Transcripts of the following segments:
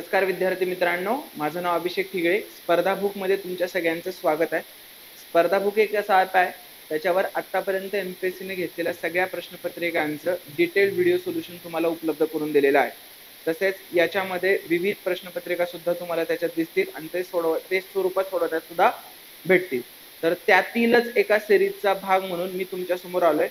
नमस्कार विद्यार्थी मित्रांनो, माझं नाव अभिषेक ठिगळे. स्पर्धा बुक मध्ये तुमच्या सगळ्यांचं स्वागत आहे. स्पर्धा बुक एक असा ॲप आहे त्याच्यावर आतापर्यंत एमपीएससीने घेतलेल्या सगळ्या प्रश्नपत्रिकांचं डिटेल व्हिडिओ सोल्युशन तुम्हाला उपलब्ध करून दिलेलं आहे. तसेच याच्यामध्ये विविध प्रश्नपत्रिका सुद्धा तुम्हाला त्याच्यात दिसतील आणि ते स्वरूपात सोडवण्यात सुद्धा भेटतील. तर त्यातीलच एका सिरीजचा भाग म्हणून मी तुमच्या समोर आलोय.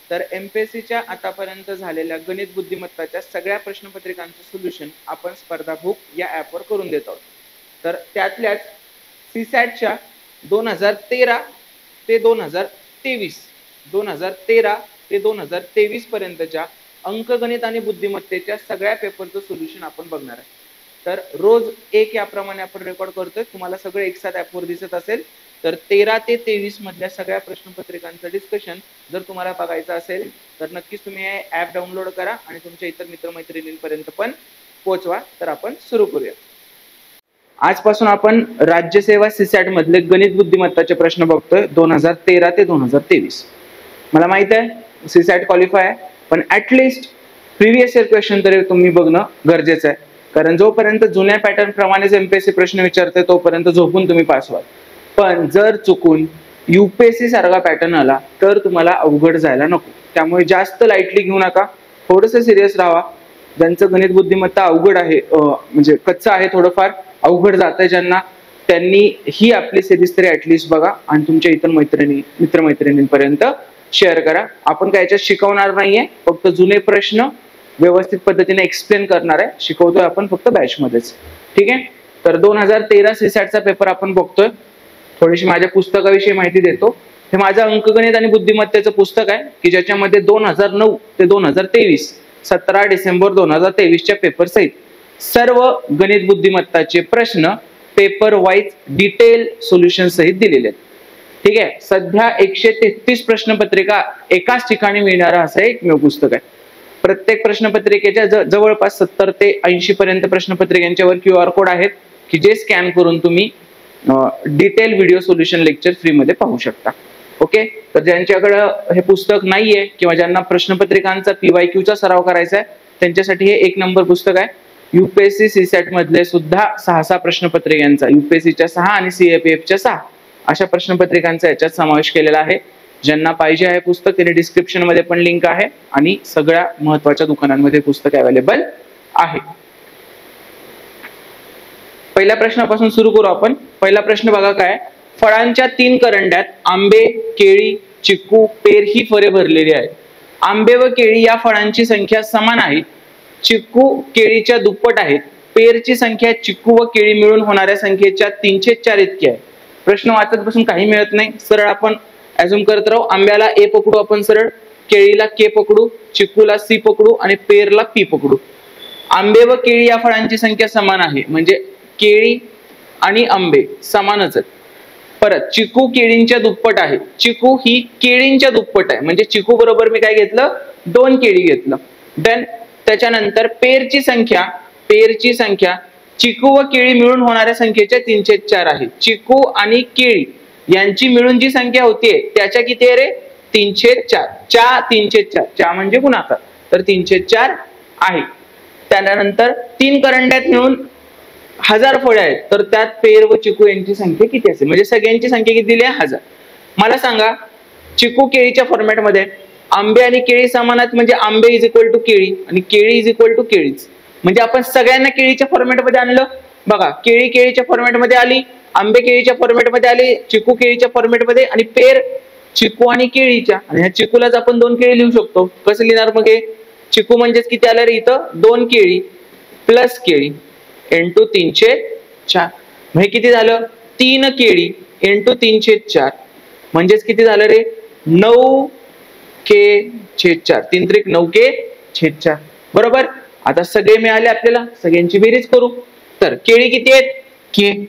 तर एमपीएससीच्या आतापर्यंत झालेल्या गणित बुद्धिमत्ताच्या सगळ्या प्रश्नपत्रिकांचं सोल्युशन आपण स्पर्धा बुक या ॲपवर करून देत आहोत. तर त्यातल्याच सीसॅटच्या 2013 ते 2023 पर्यंतच्या अंकगणित आणि बुद्धिमत्तेच्या सगळ्या पेपरचं सोल्युशन आपण बघणार आहे. तर रोज एक याप्रमाणे आपण रेकॉर्ड करतोय. तुम्हाला सगळं एकसाथ ॲपवर दिसत असेल. तर 13 ते 23 मधल्या सगळ्या प्रश्नपत्रिकांचं डिस्कशन जर तुम्हाला बघायचं असेल तर नक्कीच तुम्ही हे ॲप डाउनलोड करा आणि तुमच्या इतर मित्रमैत्रिणींपर्यंत पण पोहोचवा. तर आपण सुरू करूया. आजपासून आपण राज्यसेवा सीसॅट मधले गणित बुद्धिमत्ताचे प्रश्न बघतोय 2013 ते 2023. मला माहित आहे सीसॅट क्वालिफाय आहे, पण ऍटलिस्ट प्रिव्हियस इयर क्वेश्चन तरी तुम्ही बघणं गरजेचं आहे. कारण जोपर्यंत जुन्या पॅटर्न प्रमाणेच एमपीएससी प्रश्न विचारते तोपर्यंत झोपून तुम्ही पास व्हाल. पण जर चुकून यूपीएससी सारखा पॅटर्न आला तर तुम्हाला अवघड जायला नको. त्यामुळे जास्त लाईटली घेऊ नका, थोडंसं सिरियस राहा. ज्यांचं गणित बुद्धिमत्ता अवघड आहे, म्हणजे कच्चं आहे, थोडंफार अवघड जातंय ज्यांना, त्यांनी ही आपली सिरीज तरी ऍटलिस्ट बघा आणि तुमच्या इतर मित्रमैत्रिणींपर्यंत शेअर करा. आपण काय याच्यात शिकवणार नाहीये, फक्त जुने प्रश्न व्यवस्थित पद्धतीने एक्सप्लेन करणार आहे. शिकवतोय आपण फक्त बॅच मध्येच. ठीक आहे. तर 2013 सीसॅटचा पेपर आपण बघतोय. थोडीशी माझ्या पुस्तकाविषयी माहिती देतो. हे माझं अंकगणित आणि बुद्धिमत्तेचं पुस्तक आहे की ज्याच्यामध्ये 2009 ते 2023 17 डिसेंबर 2023च्या पेपर सहित सर्व गणित बुद्धिमत्ताचे प्रश्न पेपर वाईज डिटेल सोल्युशन सहित दिलेले आहेत. ठीक आहे. सध्या 133 प्रश्नपत्रिका एकाच ठिकाणी मिळणारं असं एकमेव पुस्तक आहे. प्रत्येक प्रश्नपत्रिकेच्या जवळपास 70 ते 80 पर्यंत प्रश्नपत्रिकांच्यावर QR कोड आहेत की जे स्कॅन करून तुम्ही detail video solution lecture free मध्ये पाहू शकता. ओके. तर ज्यांच्याकडे हे पुस्तक नाहीये किंवा ज्यांना प्रश्नपत्रिकांचा PYQ सराव करायचा आहे त्यांच्यासाठी हे एक नंबर पुस्तक आहे. यूपीएससी सीसॅट मधले सुद्धा 6 प्रश्नपत्रिकांचा, यूपीएससीच्या 6 आणि CAPFच्या 6 अशा प्रश्नपत्रिकांचा याच्यात समावेश केलेला आहे. ज्यांना पाहिजे आहे पुस्तक त्यांनी डिस्क्रिप्शन मध्ये पण लिंक आहे आणि सगळ्या महत्वाच्या दुकानांमध्ये पुस्तक अवेलेबल आहे. पहिल्या प्रश्नापासून सुरू करू आपण. पहिला प्रश्न बघा काय. फळांच्या 3 करंड्यात आंबे, केळी, चिक्कू, पेर ही फळे भरलेली आहेत. आंबे व केळी या फळांची संख्या समान आहे. चिक्कू केळीच्या दुप्पट आहेत. पेरची संख्या चिक्कू व केळी मिळून होणाऱ्या संख्येच्या 3/4 इतकी आहे. प्रश्न वाचत बसून काही मिळत नाही, सरळ आपण अझ्युम करत राहू. आंब्याला A पकडू आपण सरळ, केळीला K पकडू, चिक्कूला C पकडू आणि पेरला P पकडू. आंबे व केळी या फळांची संख्या समान आहे म्हणजे केळी आणि आंबे समानच आहेत. परत चिक्कू केळींच्या दुप्पट आहे. चिक्कू ही केळींच्या दुप्पट आहे म्हणजे चिक्कू बरोबर मी काय घेतलं, 2 केळी घेतलं. देन त्याच्यानंतर पेरची संख्या चिक्कू व केळी मिळून होणाऱ्या संख्येच्या 3/4 आहे. चिक्कू आणि केळी यांची मिळून जी संख्या होतीये त्याच्या किती आहे रे, 3/4. 3/4 चा म्हणजे गुणाकार, तर 3/4 आहे. त्यानंतर 3 करंड्यात मिळून 1000 फळे आहेत तर त्यात पेर व चिकू यांची संख्या किती असेल, म्हणजे सगळ्यांची संख्या किती दिली आहे, 1000. मला सांगा चिकू केळीच्या फॉर्मॅटमध्ये आंबे आणि केळी समान आहेत म्हणजे आंबे इज इक्वल टू केळी आणि केळी इज इक्वल टू केळीच. म्हणजे आपण सगळ्यांना केळीच्या फॉर्मॅटमध्ये आणलं. बघा केळी केळीच्या फॉर्मॅटमध्ये आली, आंबे केळीच्या फॉर्मॅटमध्ये आले, चिकू केळीच्या फॉर्मॅटमध्ये आणि पेर चिकू आणि केळीच्या. आणि ह्या चिकूलाच आपण 2 केळी लिहू शकतो. कसं लिहिणार मग हे, चिकू म्हणजेच किती आलं रे इथं, 2 केळी प्लस केळी इंटू 3/4. हे किती झालं, 3 केळी इंटू 3/4 म्हणजेच किती झालं रे, 9K/4. 3 त्रिक 9K/4 बरोबर. आता सगळे मिळाले आपल्याला, सगळ्यांची बेरीज करू. तर केळी किती आहेत, K.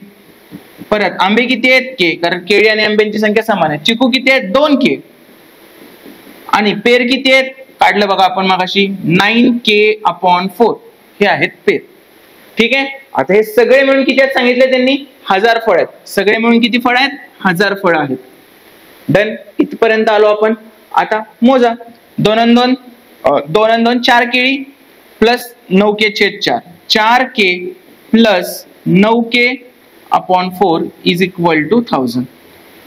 परत आंबे किती आहेत, K, कारण केळी आणि आंब्यांची संख्या समान आहे. चिकू किती आहेत, 2K. आणि पेर किती आहेत, काढलं बघा आपण मगाशी, 9K/4 हे आहेत पेर. ठीक आहे. आता हे सगळे मिळून किती आहेत सांगितले त्यांनी, 1000 फळ आहेत. सगळे मिळून किती फळ आहेत, 1000 फळ आहेत. डन. इथपर्यंत आलो आपण. आता मोजा, 2 आणि 2 4 केळी plus 9K/4. 4K plus 9k upon 4 is equal to 1000.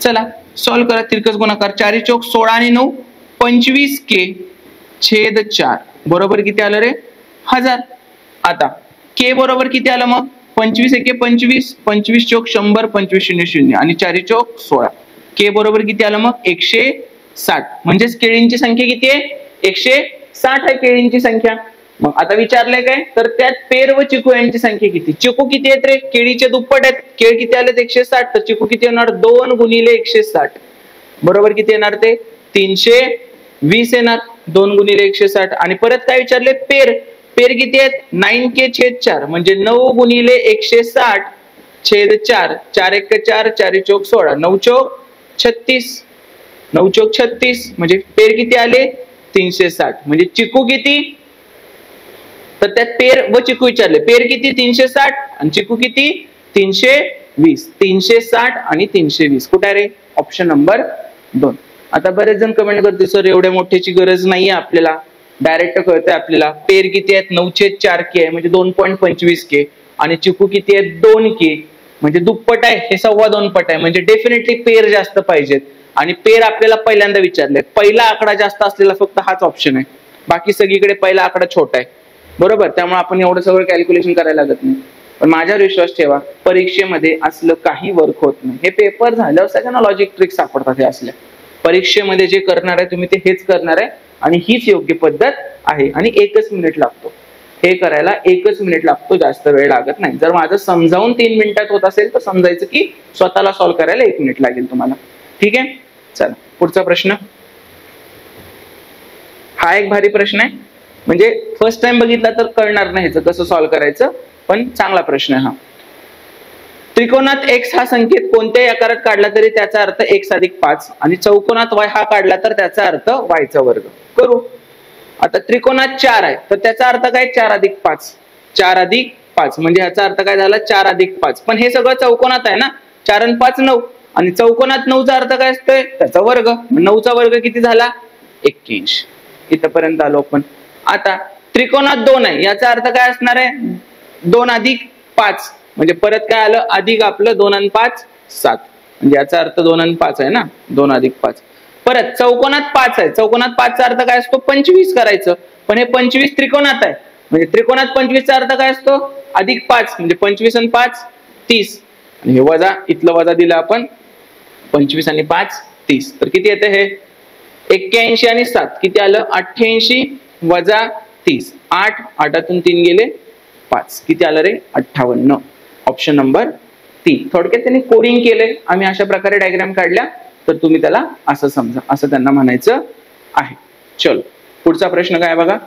चला सॉल्व करा. तिरकस गुणाकार 4 चौक 16 आणि 9 25k छेद 4 बरोबर किती आलं रे 1000. आता k बरोबर किती आलं मग 25 एके 25 25 चौक 100 25 शून्य शून्य आणि 4 चौक 16. k बरोबर किती आलं मग 160. म्हणजेच केळींची संख्या किती आहे 160 आहे केळींची संख्या. मग आता विचारलंय काय तर त्यात पेर व चिकू यांची संख्या किती. चिकू किती आहेत रे केळीचे दुप्पट आहेत. केळ किती आले 160 तर चिकू किती येणार 2 गुणिले 160 बरोबर किती येणार ते 320 येणार 2 गुणिले 160. आणि परत काय विचारले पेर पेर किती आहेत 9k छेद 4 म्हणजे 9 गुणिले 160 छेद 4 4 एक 4 4 चौक 16 9 चौक 36 9 चौक 36 म्हणजे पेर किती आले 360. म्हणजे चिकू किती तर त्यात पेर व चिकू विचारले. पेर किती 360 आणि चिकू किती 320. 360 आणि 320 कुठे रे ऑप्शन नंबर 2. आता बरेच जण कमेंट करते सर एवढ्या मोठ्याची गरज नाहीये आपल्याला डायरेक्ट कळतंय आपल्याला. पेर किती आहेत 9/4k आहे म्हणजे 2.25k आणि चिकू किती आहेत 2k म्हणजे दुप्पट आहे हे 2.25 पट आहे म्हणजे डेफिनेटली पेर जास्त पाहिजेत. आणि पेर आपल्याला पहिल्यांदा विचारले. पहिला आकडा जास्त असलेला फक्त हाच ऑप्शन आहे. बाकी सगळीकडे पहिला आकडा छोटा आहे बरोबर. त्यामुळे आपण एवढं सगळं कॅल्क्युलेशन करायला लागत नाही. पण माझ्यावर विश्वास ठेवा परीक्षेमध्ये असलं काही वर्क होत नाही. हे पेपर झाल्यावर सगळ्यांना लॉजिक ट्रिक सापडतात. हे असल्या परीक्षेमध्ये जे करणार आहे तुम्ही ते हेच करणार आहे आणि हीच योग्य पद्धत आहे. आणि 1च मिनिट लागतो हे करायला 1च मिनिट लागतो जास्त वेळ लागत नाही. जर माझं समजावून 3 मिनिटात होत असेल तर समजायचं की स्वतःला सॉल्व्ह करायला 1 मिनिट लागेल तुम्हाला. ठीक आहे चला पुढचा प्रश्न. हा एक भारी प्रश्न आहे म्हणजे फर्स्ट टाइम बघितला तर कळणार नाही ह्याचं कसं सॉल्व्ह करायचं पण चांगला प्रश्न आहे हा. त्रिकोणात x हा संकेत कोणत्याही आकारात काढला तरी त्याचा अर्थ x अधिक 5 आणि चौकोनात y हा काढला तर त्याचा अर्थ y चा वर्ग. करू. आता त्रिकोणात 4 आहे तर त्याचा अर्थ काय 4 अधिक 5 4 अधिक 5 म्हणजे ह्याचा अर्थ काय झाला 4 अधिक 5. पण हे सगळं चौकोनात आहे ना 4 आणि 5 9 आणि चौकोनात 9 चा अर्थ काय असतोय त्याचा वर्ग. 9 चा वर्ग किती झाला 81. इथपर्यंत आलो आपण. आता त्रिकोणात 2 आहे याचा अर्थ काय असणार आहे 2 अधिक 5 म्हणजे परत काय आलं अधिक आपलं 2 आणि 5 7 म्हणजे याचा अर्थ 2 आणि 5 आहे ना 2 अधिक 5. परत चौकोनात 5 आहे चौकोनात 5 चा अर्थ काय असतो 25 करायचं. पण हे 25 त्रिकोणात आहे म्हणजे त्रिकोणात 25 चा अर्थ काय असतो अधिक 5 म्हणजे 25 आणि 5 30 आणि हे वजा इथलं वजा दिलं आपण 25 आणि 5 30 तर किती येते हे 81 आणि 7 किती आलं 88 वजा 30 8 8तून 3 गेले 5 किती आलं रे 58. Option number 3. थोडक्यात त्यांनी कोडिंग केले आम्ही अशा प्रकारे डायग्राम काढल्या तर तुम्ही त्याला असं समजा असं त्यांना म्हणायचं आहे. चलो पुढचा प्रश्न काय बघा.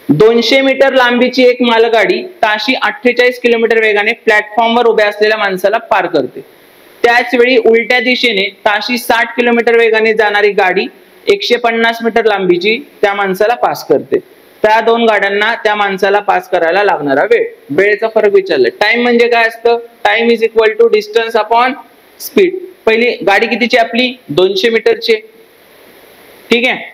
200 मीटर लांबीची एक मालगाडी ताशी 48 किलोमीटर वेगाने प्लॅटफॉर्मवर उभ्या असलेल्या माणसाला पार करते. त्याच वेळी उलट्या दिशेने ताशी 60 किलोमीटर वेगाने जाणारी गाडी 150 मीटर लांबीची त्या माणसाला पास करते. त्या दोन गाड्यांना त्या माणसाला पास करायला लागणारा वेळ. वेळेचा फरक विचारलाय. टाइम म्हणजे काय असतं time is equal to distance upon speed. पहिली गाडी कितीची आपली 200 मीटरची ठीक आहे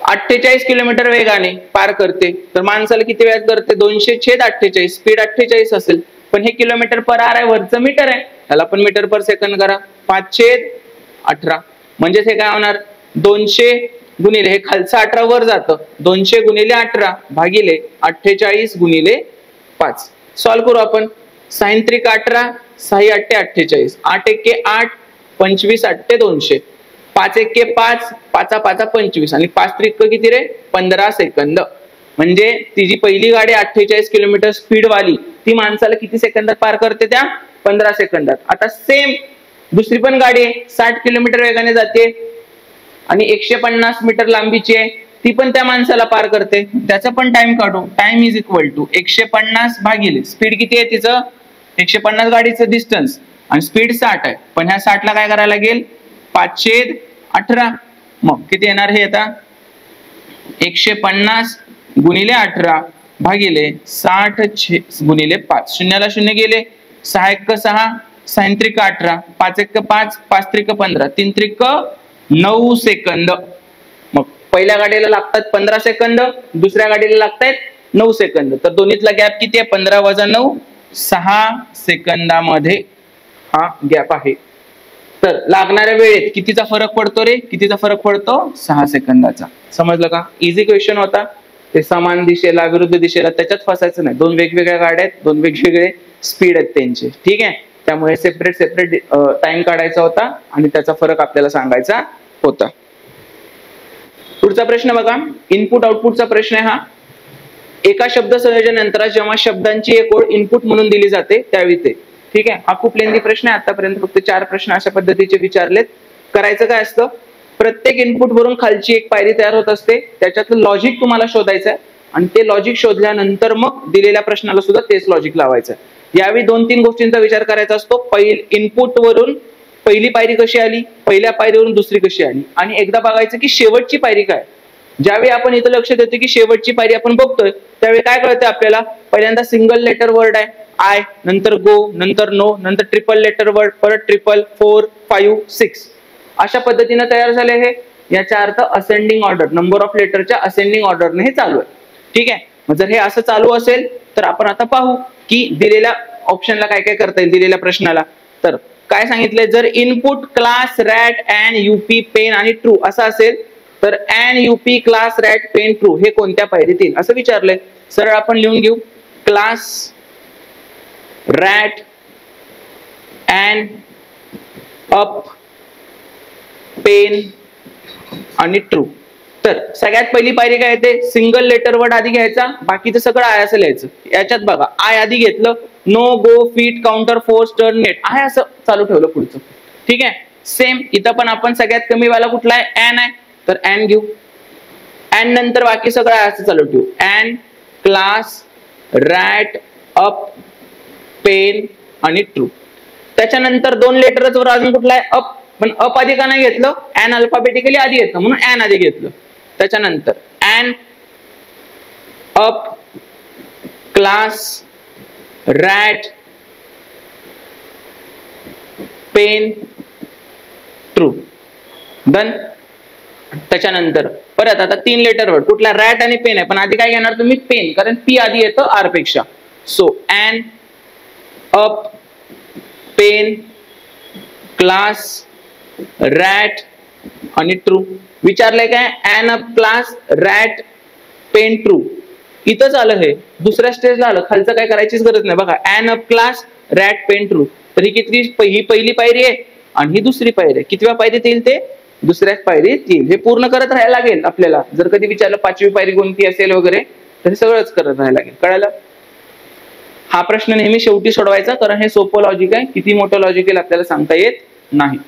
48 किलोमीटर वेगाने पार करते तर माणसाला किती वेळात करते 200/48 स्पीड 48 असेल पण हे किलोमीटर पर आवर आहे वरचं मीटर आहे त्याला पण मीटर पर सेकंद करा 5/18 म्हणजे हे काय होणार 200 गुणिले हे खालचं 18 वर जातं 200 गुणिले 18 भागिले 48 गुणिले 5. सॉल्व करू आपण. 6 त्रिक 18 6 8 48 8 1 8 25 8 200 5 1 5 5 5 25 आणि 5 त्रिक किती रे 15 सेकंद. म्हणजे ती जी पहिली गाडी 48 किलोमीटर स्पीड वाली ती माणसाला किती सेकंदात पार करते त्या 15 सेकंदात. आता सेम दुसरी पण गाडी आहे 60 किलोमीटर वेगाने जाते आणि 150 मीटर लांबीची आहे ती पण त्या माणसाला पार करते त्याचा पण टाइम काढू. टाइम इज इक्वल टू 150 भागिले स्पीड किती आहे तिचं 150 गाडीचं डिस्टन्स आणि स्पीड 60 आहे पण ह्या 60 ला काय करायला लागेल 5/18 मग किती येणार हे आता 150 गुणिले 18 भागिले 60 गुणिले 5 शून्याला शून्य गेले 6 1 6 6 त्रिक 18 5 1 5 5 त्रिक 15 3 त्रिक 9 सेकंद. मग पहिल्या गाडीला लागतात 15 सेकंद दुसऱ्या गाडीला लागतात 9 सेकंद तर दोन्हीतला गॅप किती आहे 15 - 9 6 सेकंदामध्ये हा गॅप आहे. तर लागणाऱ्या वेळेत कितीचा फरक पडतो रे? कितीचा फरक पडतो? 6 सेकंदाचा. समजलं का? इझी क्वेश्चन होता. ते समान दिशेला विरुद्ध दिशेला त्याच्यात फसायचं नाही. दोन वेगवेगळ्या गाड्या आहेत, दोन वेगवेगळे स्पीड आहेत त्यांचे. ठीक आहे, त्यामुळे सेपरेट टाइम काढायचा होता आणि त्याचा फरक आपल्याला सांगायचा होता. पुढचा प्रश्न बघा, इनपुट आउटपुटचा प्रश्न आहे हा. एका शब्द संयोजनानंतर जेव्हा शब्दांची एक ओळ इनपुट म्हणून दिली जाते त्यावेळी ते. ठीक आहे, हा खूप लेंदी प्रश्न आहे. आतापर्यंत फक्त 4 प्रश्न अशा पद्धतीचे विचारलेत. करायचं काय असतं, प्रत्येक इनपुट वरून खालची एक पायरी तयार होत असते. त्याच्यातलं लॉजिक तुम्हाला शोधायचं आहे आणि ते लॉजिक शोधल्यानंतर मग दिलेल्या प्रश्नाला सुद्धा तेच लॉजिक लावायचं आहे. यावेळी 2-3 गोष्टींचा विचार करायचा असतो. इनपुट वरून पहिली पायरी कशी आली, पहिल्या पायरीवरून दुसरी कशी आली, आणि एकदा बघायचं की शेवटची पायरी काय. ज्यावेळी आपण इथं लक्ष देतो की शेवटची पायरी आपण बघतोय त्यावेळी काय कळतंय आपल्याला, पहिल्यांदा सिंगल लेटर वर्ड आहे आय, नंतर गो, नंतर नो, नंतर ट्रिपल लेटर वर्ड, परत ट्रिपल, 4, 5, 6 अशा पद्धतीने तयार झाले हे. याचा अर्थ असेंडिंग ऑर्डर, नंबर ऑफ लेटरच्या असेंडिंग ऑर्डरने हे चालू आहे. ठीक आहे, मग जर हे असं चालू असेल तर आपण आता पाहू की दिलेल्या ऑप्शनला काय काय करता येईल. दिलेल्या प्रश्नाला तर काय सांगितलंय, जर input class rat and up pen आणि ट्रू असं असेल तर and up class rat pen true हे कोणत्या पायरीत येईल असं विचारलंय. सरळ आपण लिहून घेऊ, class rat and up pen आणि ट्रू. तर सगळ्यात पहिली पायरी काय येते, सिंगल लेटर वर्ड आधी घ्यायचा, बाकीचं सगळं आय असं लिहायचं. याच्यात बघा आय आधी घेतलं, no, go, feet, counter, force, turn, net I असं चालू ठेवलं पुढचं. ठीक आहे, सेम इथं पण आपण सगळ्यात कमी वाला कुठला आहे, एन आहे, तर एन घेऊ. एन नंतर बाकी सगळं आय असं चालू ठेवू, N class rat up pen आणि ट्रू. त्याच्यानंतर 2 लेटरच वर अजून कुठला आहे, अप, पण अप आधी का नाही घेतलं, एन अल्फाबेटिकली आधी घेतलं म्हणून एन आधी घेतलं. त्याच्यानंतर N up class rat pen true, done. त्याच्यानंतर परत आता 3 लेटर वर्ड, कुठला रॅट आणि पेन आहे, पण आधी काय घेणार तुम्ही, पेन, कारण पी आधी येतं आर पेक्षा. So N up pen class rat आणि ट्रू. विचारलंय काय, N up class rat pen true. इथंच आलं, हे दुसऱ्या स्टेजला आलं, खालचं काय करायचीच गरज नाही. बघा N up class rat pen true, तर ही किती, ही पहिली पायरी आहे आणि ही दुसरी पायरी आहे. कितव्या पायरीत येईल ते, दुसऱ्याच पायरीत येईल. हे पूर्ण करत राहायला लागेल आपल्याला. जर कधी विचारलं 5वी पायरी कोणती असेल वगैरे तर हे सगळंच करत राहायला लागेल. कळालं? हा प्रश्न नेहमी शेवटी सोडवायचा, कारण हे सोपं लॉजिक आहे. किती मोठं लॉजिक आहे आपल्याला सांगता येत नाही.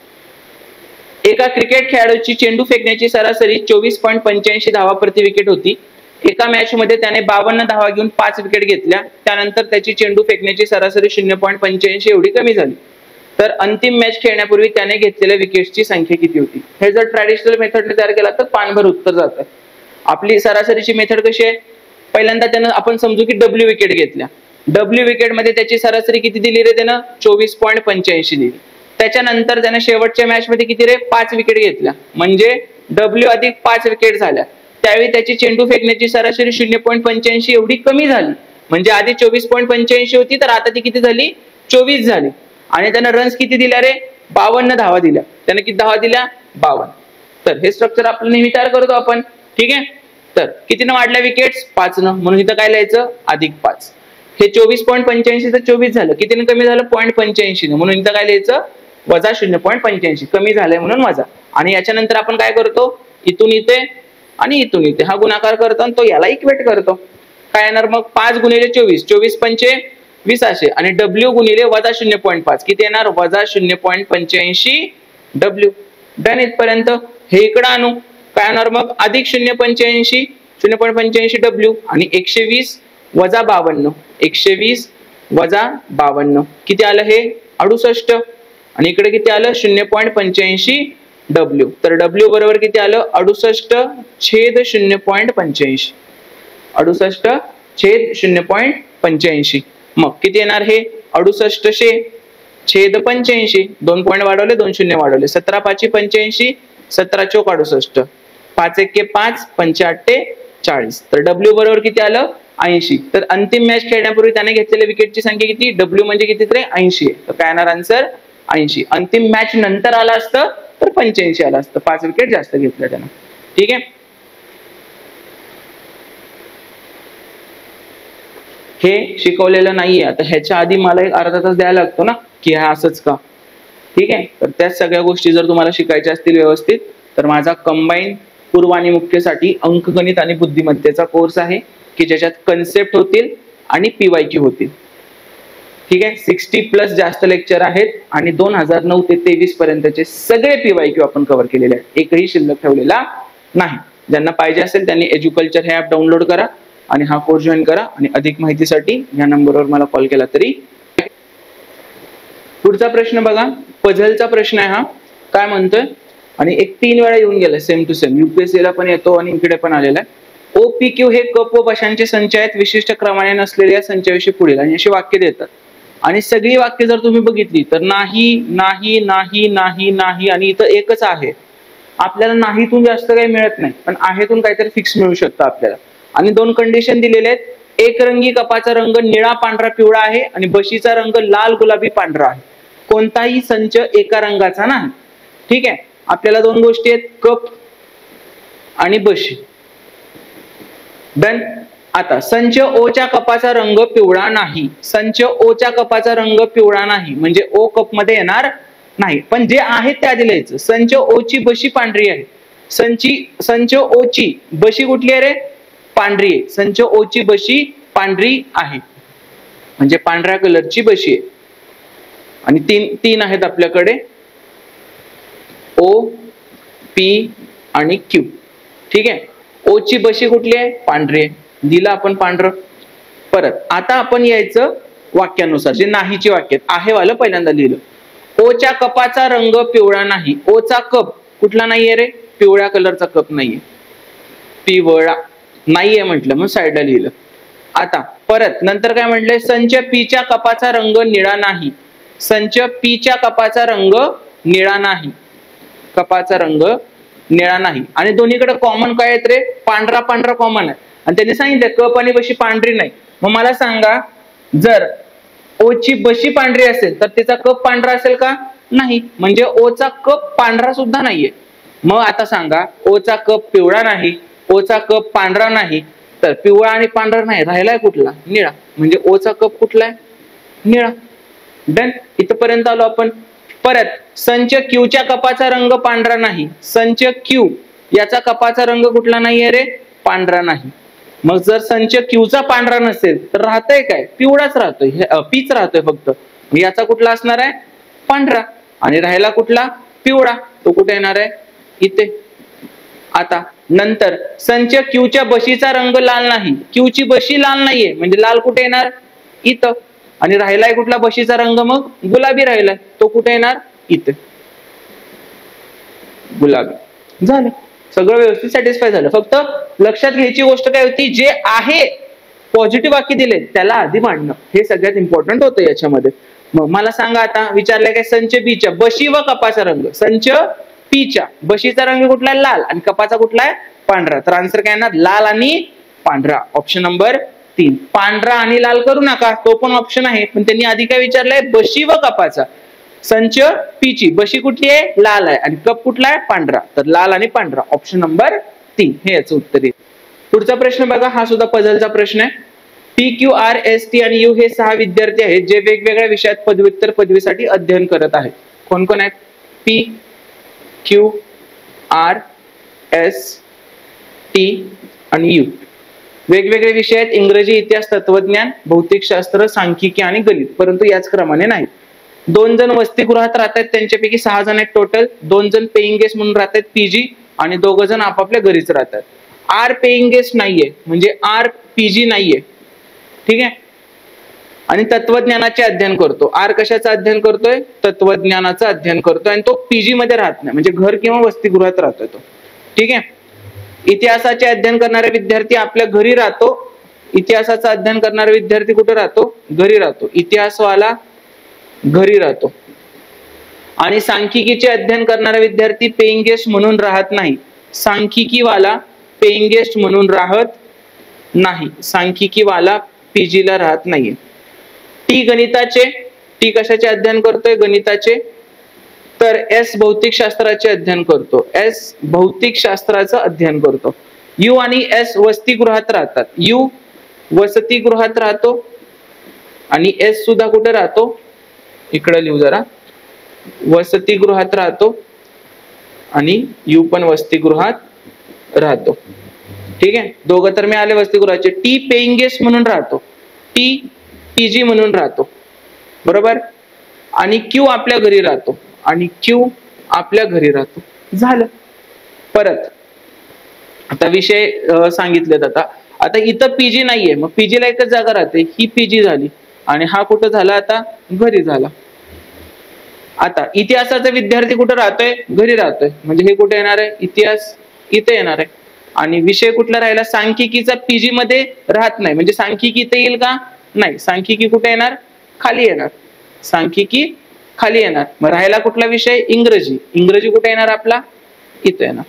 एका क्रिकेट खेळाडूची चेंडू फेकण्याची सरासरी 24.85 धावा प्रति विकेट होती. एका मॅच मध्ये त्याने 52 धावा घेऊन 5 विकेट घेतल्या. त्यानंतर त्याची चेंडू फेकण्याची सरासरी 0.85 एवढी कमी झाली. तर अंतिम मॅच खेळण्यापूर्वी त्याने घेतलेल्या विकेटची संख्या किती होती. हे जर ट्रॅडिशनल मेथडने तयार केला तर पानभर उत्तर जातं. आपली सरासरीची मेथड कशी आहे, पहिल्यांदा त्यानं आपण समजू की डब्ल्यू विकेट घेतल्या. डब्ल्यू विकेट मध्ये त्याची सरासरी किती दिली रे, त्यानं 24.85 दिली. त्याच्यानंतर त्याने शेवटच्या मॅच मध्ये किती रे, 5 विकेट घेतल्या, म्हणजे डब्ल्यू अधिक 5 विकेट झाल्या. त्यावेळी त्याची चेंडू फेकण्याची सरासरी 0.85 एवढी कमी झाली. म्हणजे आधी 24.85 होती, तर आता ती किती झाली, 24 झाली. आणि त्यानं रन्स किती दिल्या रे, 52 धावा दिल्या. त्याने किती धावा दिल्या, 52. तर हे स्ट्रक्चर आपण नेहमी तयार करतो आपण. ठीक आहे, तर कितीनं वाढल्या विकेट्स, 5 न, म्हणून इथं काय लिहायचं, अधिक 5. हे 24.85 तर 24 झालं, कितीनं कमी झालं, 0.85 म्हणून इथं काय लिहायचं, वजा 0.85, कमी झालंय म्हणून वजा. आणि याच्यानंतर आपण काय करतो, इथून इथे आणि इथून इथे हा गुणाकार करतो आणि तो याला इक्वेट करतो. काय येणार मग, 5 गुणिले 24, 24 पंचे 20 आणि डब्ल्यू गुणिले वजा 0.5 किती येणार, वजा 0.85 डब्ल्यू. डन. इथपर्यंत हे इकडे आणू, काय येणार मग, अधिक 0.85 डब्ल्यू आणि 120 वजा 52, 120 वजा 52 किती आलं, हे 68. आणि इकडे किती आलं, 0.85 डब्ल्यू. तर डब्ल्यू बरोबर किती आलं, 68/0.85, 68/0.85. मग किती येणार, हे 68/85. 2 पॉईंट वाढवले, 2 शून्य वाढवले, 17×5 = 85, 17×4 = 68, 5×1 = 5, 5×8 = 40. तर डब्ल्यू बरोबर किती आलं, 80. तर अंतिम मॅच खेळण्यापूर्वी त्याने घेतलेल्या विकेटची संख्या किती? W म्हणजे किती रे? 80. तर काय येणार आन्सर? 80. अंतिम मॅच नंतर आला असतं तर 85 आला असतं. 5 विकेट जास्त घेतल्या त्यानं. ठीक आहे. हे शिकवलेलं नाहीये. आता ह्याच्या आधी मला एक अर्धा तास द्यायला लागतो ना की हा असंच का. ठीक आहे. तर त्या सगळ्या गोष्टी जर तुम्हाला शिकायच्या असतील व्यवस्थित तर माझा कंबाईन पूर्व आणि मुख्यसाठी अंकगणित आणि बुद्धिमत्तेचा कोर्स आहे की ज्याच्यात कन्सेप्ट होतील आणि PYQ होतील. ठीक आहे. 60+ जास्त लेक्चर आहेत आणि 2009 ते 23 पर्यंतचे सगळे PYQ आपण कव्हर केलेले आहेत. एकही शिल्लक ठेवलेला नाही. ज्यांना पाहिजे असेल त्यांनी एज्युकल्चर हे ऍप डाउनलोड करा आणि हा कोर्स जॉईन करा आणि अधिक माहितीसाठी या नंबरवर मला कॉल केला तरी. पुढचा प्रश्न बघा. पझलचा प्रश्न आहे हा. काय म्हणतोय आणि एक 3 वेळा येऊन गेला सेम टू सेम. UPSC ला पण येतो आणि इकडे पण आलेला आहे. OPQ हे कप व बशांचे संच आहेत. विशिष्ट क्रमाने नसलेल्या संचाविषयी पुढील आणि अशी वाक्य देतात आणि सगळी वाक्य जर तुम्ही बघितली तर नाही नाही नाही नाही नाही आणि इथं एकच आहे. आपल्याला नाहीतून जास्त काही मिळत नाही पण आहेतून काहीतरी फिक्स मिळू शकतं आपल्याला. आणि 2 कंडिशन दिलेले आहेत. एकरंगी कपाचा रंग निळा पांढरा पिवळा आहे आणि बशीचा रंग लाल गुलाबी पांढरा आहे. कोणताही संच एका रंगाचा नाही. ठीक आहे. आपल्याला 2 गोष्टी आहेत, कप आणि बशी. डन. आता संच ओच्या कपाचा रंग पिवळा नाही. संच ओच्या कपाचा रंग पिवळा नाही म्हणजे ओ कप मध्ये येणार नाही. पण जे आहे ते आधी लिहायचं. संच ओची बशी पांढरी आहे. संच ओची बशी कुठली आहे रे? पांढरी आहे. संच ओची बशी पांढरी आहे म्हणजे पांढऱ्या कलरची बशी आहे. आणि तीन आहेत आपल्याकडे, O, P आणि Q. ठीक आहे. ओची बशी कुठली आहे? पांढरी आहे. दिला आपण पांढरं. परत आता आपण यायचं वाक्यानुसार जे नाहीची वाक्य आहे वाला पहिल्यांदा लिहिलं. ओच्या कपाचा रंग पिवळा नाही. ओचा कप कुठला नाहीये रे? पिवळ्या कलरचा कप नाहीये. पिवळा नाहीये म्हटलं मग साईडला लिहिलं. आता परत नंतर काय म्हटलंय? संच पीच्या कपाचा रंग निळा नाही. संच पीच्या कपाचा रंग निळा नाही. कपाचा रंग निळा नाही. आणि दोन्हीकडे कॉमन काय आहेत रे? पांढरा पांढरा कॉमन आहे. आणि त्यांनी सांगितलं कप आणि बशी पांढरी नाही. मग मला सांगा जर ओची बशी पांढरी असेल तर तिचा कप पांढरा असेल का? नाही. म्हणजे ओचा कप पांढरा सुद्धा नाहीये. मग आता सांगा ओचा कप पिवळा नाही, ओचा कप पांढरा नाही, तर पिवळा आणि पांढरा नाही राहिलाय कुठला? निळा. म्हणजे ओचा कप कुठला आहे? निळा. डन. इथपर्यंत आलो आपण. परत संच क्यूच्या कपाचा रंग पांढरा नाही. संच क्यू याचा कपाचा रंग कुठला नाहीये रे? पांढरा नाही. मग जर संच क्यूचा पांढरा नसेल तर राहतोय काय? पिवळाच राहतोय. पीच राहतोय फक्त. याचा कुठला असणार आहे? पांढरा. आणि राहिला कुठला? पिवळा. तो कुठे येणार आहे? इथे. आता नंतर संच क्यूच्या बशीचा रंग लाल नाही. क्यूची बशी लाल नाहीये म्हणजे लाल कुठे येणार? इथं. आणि राहिलाय कुठला बशीचा रंग? मग गुलाबी राहिलाय. तो कुठे येणार? इथे. गुलाबी. झालं. सगळं व्यवस्थित सॅटिस्फाय झालं. फक्त लक्षात घ्यायची गोष्ट काय होती? जे आहे पॉझिटिव्ह वाक्य दिले त्याला आधी मांडणं हे सगळ्यात इम्पॉर्टंट होतं याच्यामध्ये. मग मला सांगा आता विचारलंय काय? संच पीच्या बशी व कपाचा रंग. संच पीच्या बशीचा रंग कुठला आहे? लाल. आणि कपाचा कुठला आहे? पांढरा. तर आन्सर काय येणार? लाल आणि पांढरा. Option number 3. पांढरा आणि लाल करू नका, तो पण ऑप्शन आहे. पण त्यांनी आधी काय विचारलंय? बशी व कपाचा. संच पीची बशी कुठली आहे? लाल आहे. आणि कप कुठला आहे? पांढरा. तर लाल आणि पांढरा. ऑप्शन नंबर 3 हे याचं उत्तर आहे. पुढचा प्रश्न बघा. हा सुद्धा पझलचा प्रश्न आहे. PQRST आणि U हे 6 विद्यार्थी आहेत जे वेगवेगळ्या विषयात पदव्युत्तर पदवीसाठी अध्ययन करत आहेत. कोण कोण आहेत? P, Q, R, S, T आणि U. वेगवेगळे विषय आहेत. इंग्रजी, इतिहास, तत्वज्ञान, भौतिकशास्त्र, सांख्यिकी आणि गणित. परंतु याच क्रमाने नाही. 2 जण वसतिगृहात राहतात. त्यांच्यापैकी 6 जण आहेत टोटल. 2 जण पेईंग गेस्ट म्हणून राहतात PG आणि 2 जण आपापल्या घरीच राहतात. R पेईंग गेस्ट नाहीये म्हणजे R PG नाहीये. ठीक आहे. आणि तत्वज्ञानाचे अध्ययन करतो. R कशाचं अध्ययन करतोय? तत्वज्ञानाचं अध्ययन करतोय आणि तो PG मध्ये राहत नाही म्हणजे घर किंवा वसतिगृहात राहतोय तो. ठीक आहे. इतिहासाचे अध्ययन करणारे विद्यार्थी आपल्या घरी राहतो. इतिहासाचा अध्ययन करणारा विद्यार्थी कुठे राहतो? घरी राहतो. इतिहासवाला घरी राहतो. आणि सांख्यिकीचे अध्ययन करणारा विद्यार्थी पेईंग गेस्ट म्हणून राहत नाही. सांख्यिकीवाला पेईंग गेस्ट म्हणून राहत नाही, सांख्यिकी वाला पीजीला राहत नाहीये. टी गणिताचे, टी कशाचे अध्ययन करतोय? गणिताचे. तर एस भौतिकशास्त्राचे अध्ययन करतो. एस भौतिकशास्त्राचं अध्ययन करतो. यू आणि एस वसतिगृहात राहतात. यू वसतिगृहात राहतो आणि एस सुद्धा कुठे राहतो? इकडे लिहू जरा. वसतिगृहात राहतो आणि यू पण वसतिगृहात राहतो. ठीक आहे, दोघं तर मी आले वसतिगृहाचे. टी पेइंग गेस्ट म्हणून राहतो. टी पीजी म्हणून राहतो. बरोबर. आणि क्यू आपल्या घरी राहतो. आणि क्यू आपल्या घरी राहतो. झालं. परत आता विषय सांगितलेत. आता इथं पीजी नाहीये, मग पीजीला एकच जागा राहते, ही पीजी झाली. आणि हा कुठं झाला? आता घरी झाला. आता इतिहासाचा विद्यार्थी कुठं राहतोय? घरी राहतोय. म्हणजे हे कुठे येणार आहे? इतिहास इथे येणार आहे. आणि विषय कुठला राहिला? सांख्यिकीचा पीजी मध्ये राहत नाही. म्हणजे सांख्यिकी इथे येईल का? नाही. सांख्यिकी कुठे येणार? खाली येणार. सांख्यिकी खाली येणार. मग राहिला कुठला विषय? इंग्रजी. इंग्रजी कुठे येणार आपला? इथे येणार.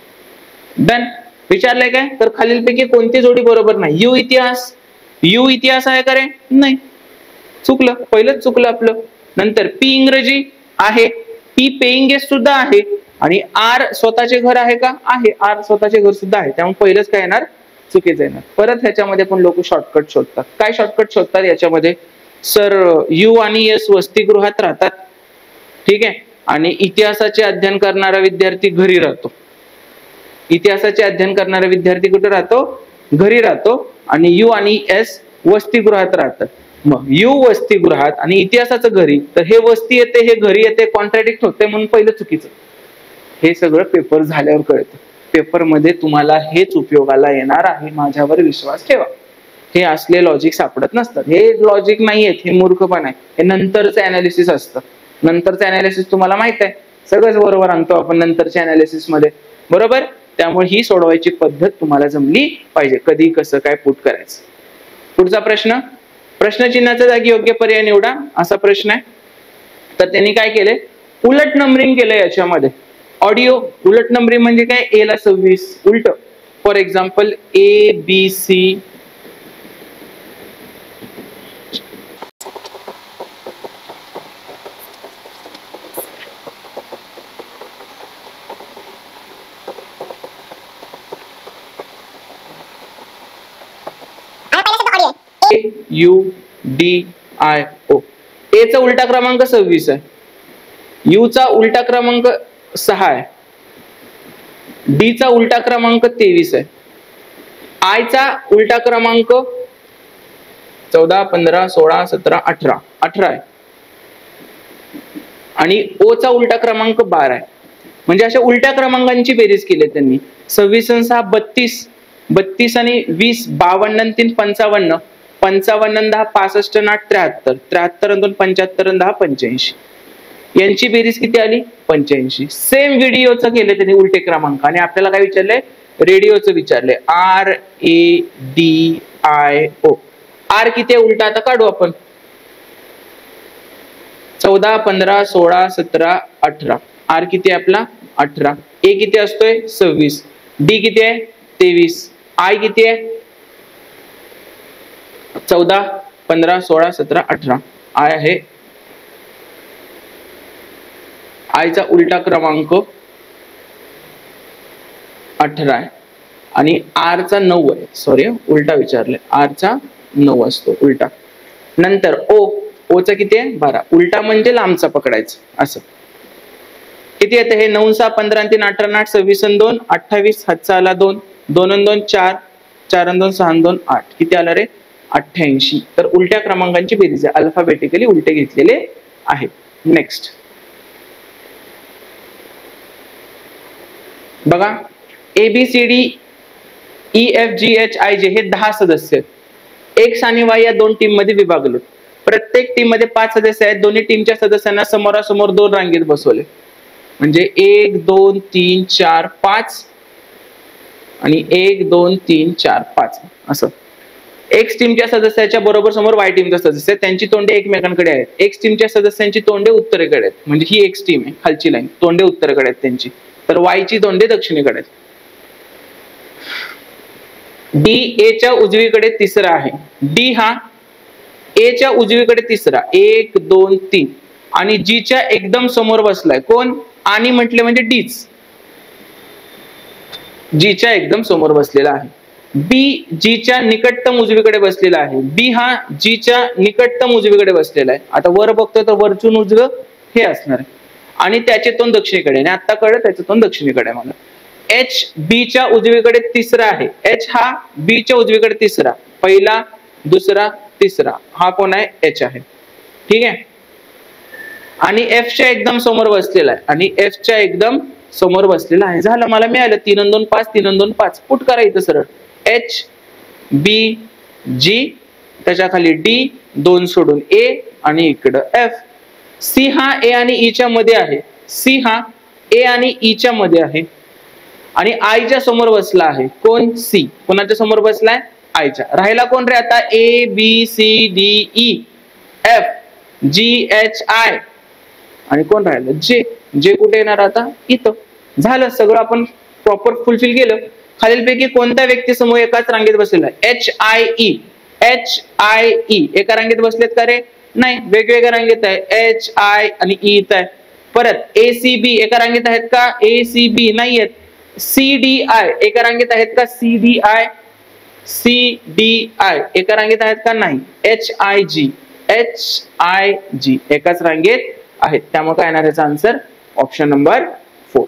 डन. विचारलंय काय? तर खालीलपैकी कोणती जोडी बरोबर नाही? यू इतिहास. यू इतिहास आहे का रे? नाही, चुकलं. पहिलंच चुकलं आपलं. नंतर पी इंग्रजी आहे. पी पेइंग गेस्ट सुद्धा आहे. आणि आर स्वतःचे घर आहे का? आहे. आर स्वतःचे घर सुद्धा आहे. त्यामुळे पहिलंच काय येणार? चुकीचं येणार. परत ह्याच्यामध्ये पण लोक शॉर्टकट शोधतात. काय शॉर्टकट शोधतात याच्यामध्ये? सर यू आणि एस वसतिगृहात राहतात. ठीक आहे. आणि इतिहासाचे अध्ययन करणारा विद्यार्थी घरी राहतो. इतिहासाचे अध्ययन करणारा विद्यार्थी कुठे राहतो? घरी राहतो. आणि यू आणि एस वसतिगृहात राहतात. मग यू वसतिगृहात आणि इतिहासाचं घरी, तर हे वस्ती येते, हे घरी येते, कॉन्ट्रॅडिक्ट होते, म्हणून पहिलं चुकीचं. हे सगळं पेपर झाल्यावर कळतं. पेपर मध्ये तुम्हाला हेच उपयोगाला येणार आहे, माझ्यावर विश्वास ठेवा. हे असले लॉजिक सापडत नसतात. हे लॉजिक नाही आहेत, हे मूर्खपण आहे. हे नंतरचं अनालिसिस असतं. नंतरचं अनालिसिस तुम्हाला माहित आहे, सगळंच बरोबर आणतो आपण नंतरच्या अनालिसिस मध्ये. बरोबर. त्यामुळे ही सोडवायची पद्धत तुम्हाला जमली पाहिजे. कधी कसं काय पुट करायचं. पुढचा प्रश्न. प्रश्नचिन्हाच्या जागी योग्य पर्याय निवडा, असा प्रश्न आहे. तर त्यांनी काय केलंय? उलट नंबरिंग केलंय याच्यामध्ये. ऑडिओ उलट नंबरिंग म्हणजे काय? ए ला 26 उलट. For example A B C. U D I O. A चा उलटा क्रमांक 26 आहे. यू चा उलटा क्रमांक 6 आहे. डी चा उलटा क्रमांक 23 आहे. आय चा उलटा क्रमांक 14, 15, 16, 17, 18 आहे. आणि ओ चा उलटा क्रमांक 12 आहे. म्हणजे अशा उलट्या क्रमांकांची बेरीज केली त्यांनी. 26 आणि 6 32, 32 आणि 20 52 आणि 3 55, 55 आणि 10 65 आणि 8 73, 73 आणि 2 75 आणि 10 85. यांची बेरीज किती आली? 85. सेम व्हिडिओचं केलं त्यांनी उलटे क्रमांक. आणि आपल्याला काय विचारलंय? रेडिओचं विचारलंय. R A D I O. R किती आहे उलटा? आता काढू आपण. 14, 15, 16, 17, 18. आर किती आहे आपला? 18. ए किती असतोय? 26. डी किती आहे? 23. आय किती आहे? 14, 15, 16, 17, 18. आय आहे. आयचा उलटा क्रमांक 18 आहे. आणि आर चा 9 आहे. सॉरी, उलटा विचारले. आर चा 9 असतो उलटा. नंतर ओ. ओ चा किती आहे? 12. उलटा म्हणजे लांबचा पकडायचं असं. किती येते हे? 9, 6, 15 आणि 3 18, 8 26 आणि 2 28. हातचा आला 2, 2 आणि 2 4, 4 आणि 2 6 आणि 2 8. किती आला रे? 88. तर उलट्या क्रमांकांची बेरीज आहे. अल्फाबेटिकली उलटे घेतलेले आहेत. नेक्स्ट बघा. A B C D E F G H I J हे 10 सदस्य आहेत. एक्स आणि वाय या 2 टीम मध्ये विभागले. प्रत्येक टीम मध्ये 5 सदस्य आहेत. दोन्ही टीमच्या सदस्यांना समोरासमोर 2 रांगेत बसवले. म्हणजे 1 2 3 4 5 आणि 1 2 3 4 5 असं. एक्स टीमच्या सदस्याच्या बरोबर समोर वाय टीमचा सदस्य आहेत. त्यांची तोंडे एकमेकांकडे आहेत. एक्स टीमच्या सदस्यांची तोंडे उत्तरेकडे आहेत. म्हणजे ही एक्स टीम आहे, खालची लाईन तोंडे उत्तरेकडे आहेत त्यांची. तर वायची तोंडे दक्षिणेकडे आहेत. डी ए च्या उजवीकडे तिसरा आहे. डी हा ए च्या उजवीकडे तिसरा, 1 2 3 आणि जी च्या एकदम समोर बसलाय कोण? आणि म्हटले म्हणजे डीच, जी च्या एकदम समोर बसलेला आहे. बी जी च्या निकटतम उजवीकडे बसलेला आहे. बी हा जी च्या निकटतम उजवीकडे बसलेला आहे. आता वर बघतोय तर वरचून उजवं हे असणार आहे आणि त्याचे तोंड दक्षिणेकडे, आणि आता कळलं त्याचे तोंड दक्षिणेकडे मला. एच बी च्या उजवीकडे तिसरा आहे. एच हा बी च्या उजवीकडे तिसरा, पहिला दुसरा तिसरा, हा कोण आहे? एच आहे. ठीक आहे. आणि एफ च्या एकदम समोर बसलेला आहे, आणि एफ च्या एकदम समोर बसलेला आहे. झालं, मला मिळालं 3 आणि 2 5, 3 आणि 2 5. पुट करा इथं सरळ. एच बी जी, त्याच्या खाली डी, 2 सोडून ए आणि इकडं एफ. सी हा ए आणि ई च्या मध्ये आहे. सी हा ए आणि ई च्या मध्ये आहे आणि आय च्या समोर बसला आहे. कोण? सी. कोणाच्या समोर बसलाय? आयच्या. राहिला कोण रे आता? A B C D E F G H I, आणि कोण राहिलं? जे. जे कुठे येणार आता? इथं. झालं, सगळं आपण प्रॉपर फुलफिल केलं. खालीलपैकी कोणत्या व्यक्ती समोर एकाच रांगेत बसलेला आहे? H I E. H I E एका रांगेत बसलेत का रे? नाही, वेगवेगळ्या रांगेत आहे. एच आय आणि ई इथं आहे. परत ए सी बी एका रांगेत आहेत का? ए सी बी नाही आहेत. सी डी आय एका रांगेत आहेत का? C D I, C D I एका रांगेत आहेत का? नाही. H I G, H I G एकाच रांगेत आहेत. त्यामुळे काय येणार याचा आन्सर? Option number 4.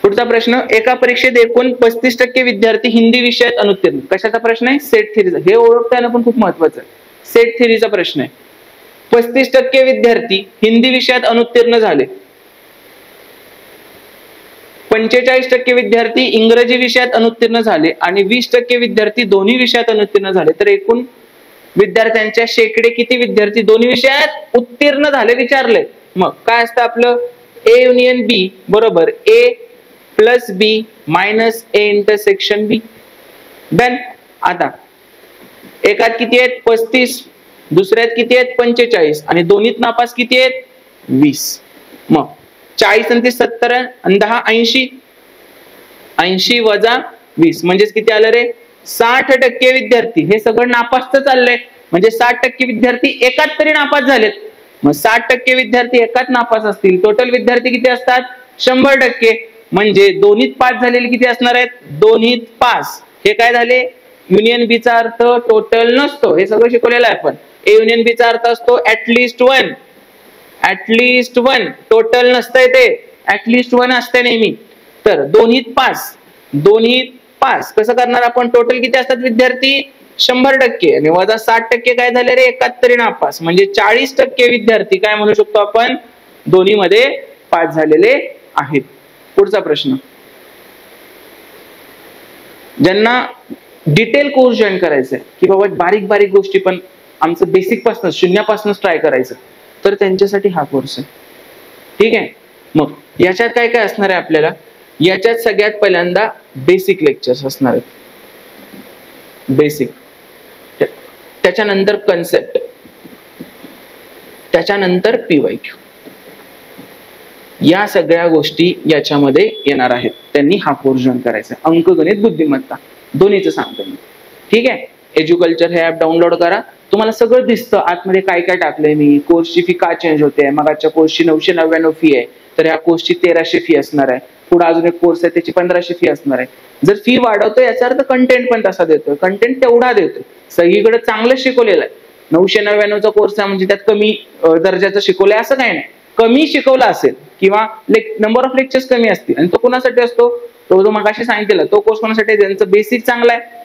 पुढचा प्रश्न, एका परीक्षेत एकूण 35% विद्यार्थी हिंदी विषयात अनुत्तीर्ण. कशाचा प्रश्न आहे? सेट थिअरीचा. हे ओळखताना पण खूप महत्वाचं आहे. सेट थिअरीचा प्रश्न आहे. 35% विद्यार्थी हिंदी विषयात अनुत्तीर्ण झाले, 45% विद्यार्थी इंग्रजी विषयात अनुत्तीर्ण झाले आणि 20% विद्यार्थी दोन्ही विषयात अनुत्तीर्ण झाले. तर एकूण विद्यार्थ्यांच्या शेकडे किती विद्यार्थी दोन्ही विषयात उत्तीर्ण झाले विचारले. मग काय असतं आपलं? ए युनियन बी बरोबर A plus B minus A intersection B. Done. आता एकात किती आहेत? 35, दुसऱ्यात किती आहेत? 45 आणि दोन्हीत नापास किती आहेत? 20. मग 40 आणि 70 आणि 10 80, 80 वजा 20 म्हणजेच किती आलं रे? 60% विद्यार्थी. हे सगळं नापासच चाललंय म्हणजे 60% विद्यार्थी एकात तरी नापास झालेत. मग 60% विद्यार्थी एकात नापास असतील, टोटल विद्यार्थी किती असतात? 100%. म्हणजे दोन्हीत पास झालेले किती असणार आहेत? दोन्हीत पास. हे काय झाले? युनियन बी चा अर्थ टोटल नसतो, हे सगळं शिकवलेलं आहे आपण. ए युनियन बी चा अर्थ असतो ऍटलिस्ट 1, ऍटलिस्ट 1. टोटल नसतंय ते, ऍटलिस्ट 1 असते नेहमी. तर दोन्हीत पास, दोन्हीत पास कसं करणार आपण? टोटल किती असतात विद्यार्थी? 100% आणि वजा 60% काय झाले रे? एकात तरी नापास. म्हणजे 40% विद्यार्थी काय म्हणू शकतो आपण? दोन्ही मध्ये पास झालेले आहेत. पुढचा प्रश्न, ज्यांना डिटेल कोर्स जॉईन करायचा आहे की बाबा बारीक बारीक गोष्टी पण आमचं बेसिक पासून शून्यापासूनच ट्राय करायचं, तर त्यांच्यासाठी हा कोर्स आहे. ठीक आहे. मग याच्यात काय काय असणार आहे आपल्याला? याच्यात सगळ्यात पहिल्यांदा बेसिक लेक्चर्स असणार आहेत. बेसिक, त्याच्यानंतर कन्सेप्ट, त्याच्यानंतर पीवायक्यू. या सगळ्या गोष्टी याच्यामध्ये येणार आहेत. त्यांनी हा कोर्स जॉईन करायचा. अंकगणित बुद्धिमत्ता दोन्हीचं सांगतो मी. ठीक आहे. एज्युकल्चर हे ऍप डाउनलोड करा, तुम्हाला सगळं दिसतं आतमध्ये काय काय टाकलंय मी. कोर्सची फी का चेंज होते? मग आजच्या कोर्सची 999 फी आहे, तर या कोर्सची 1300 फी असणार आहे. पुढे अजून एक कोर्स आहे त्याची 1500 फी असणार आहे. जर फी वाढवतो याचा अर्थ कंटेंट पण तसा देतोय, कंटेंट तेवढा देतोय. सगळीकडे चांगलं शिकवलेलं आहे. 999चा कोर्स आहे म्हणजे त्यात कमी दर्जाचं शिकवलंय असं काही नाही. कमी शिकवला असेल किंवा नंबर ऑफ लेक्चर्स कमी असतील, आणि तो कोणासाठी असतो? तो जो मगाशी सांगितलेला तो कोर्स कोणासाठी? ज्यांचं बेसिक चांगलं आहे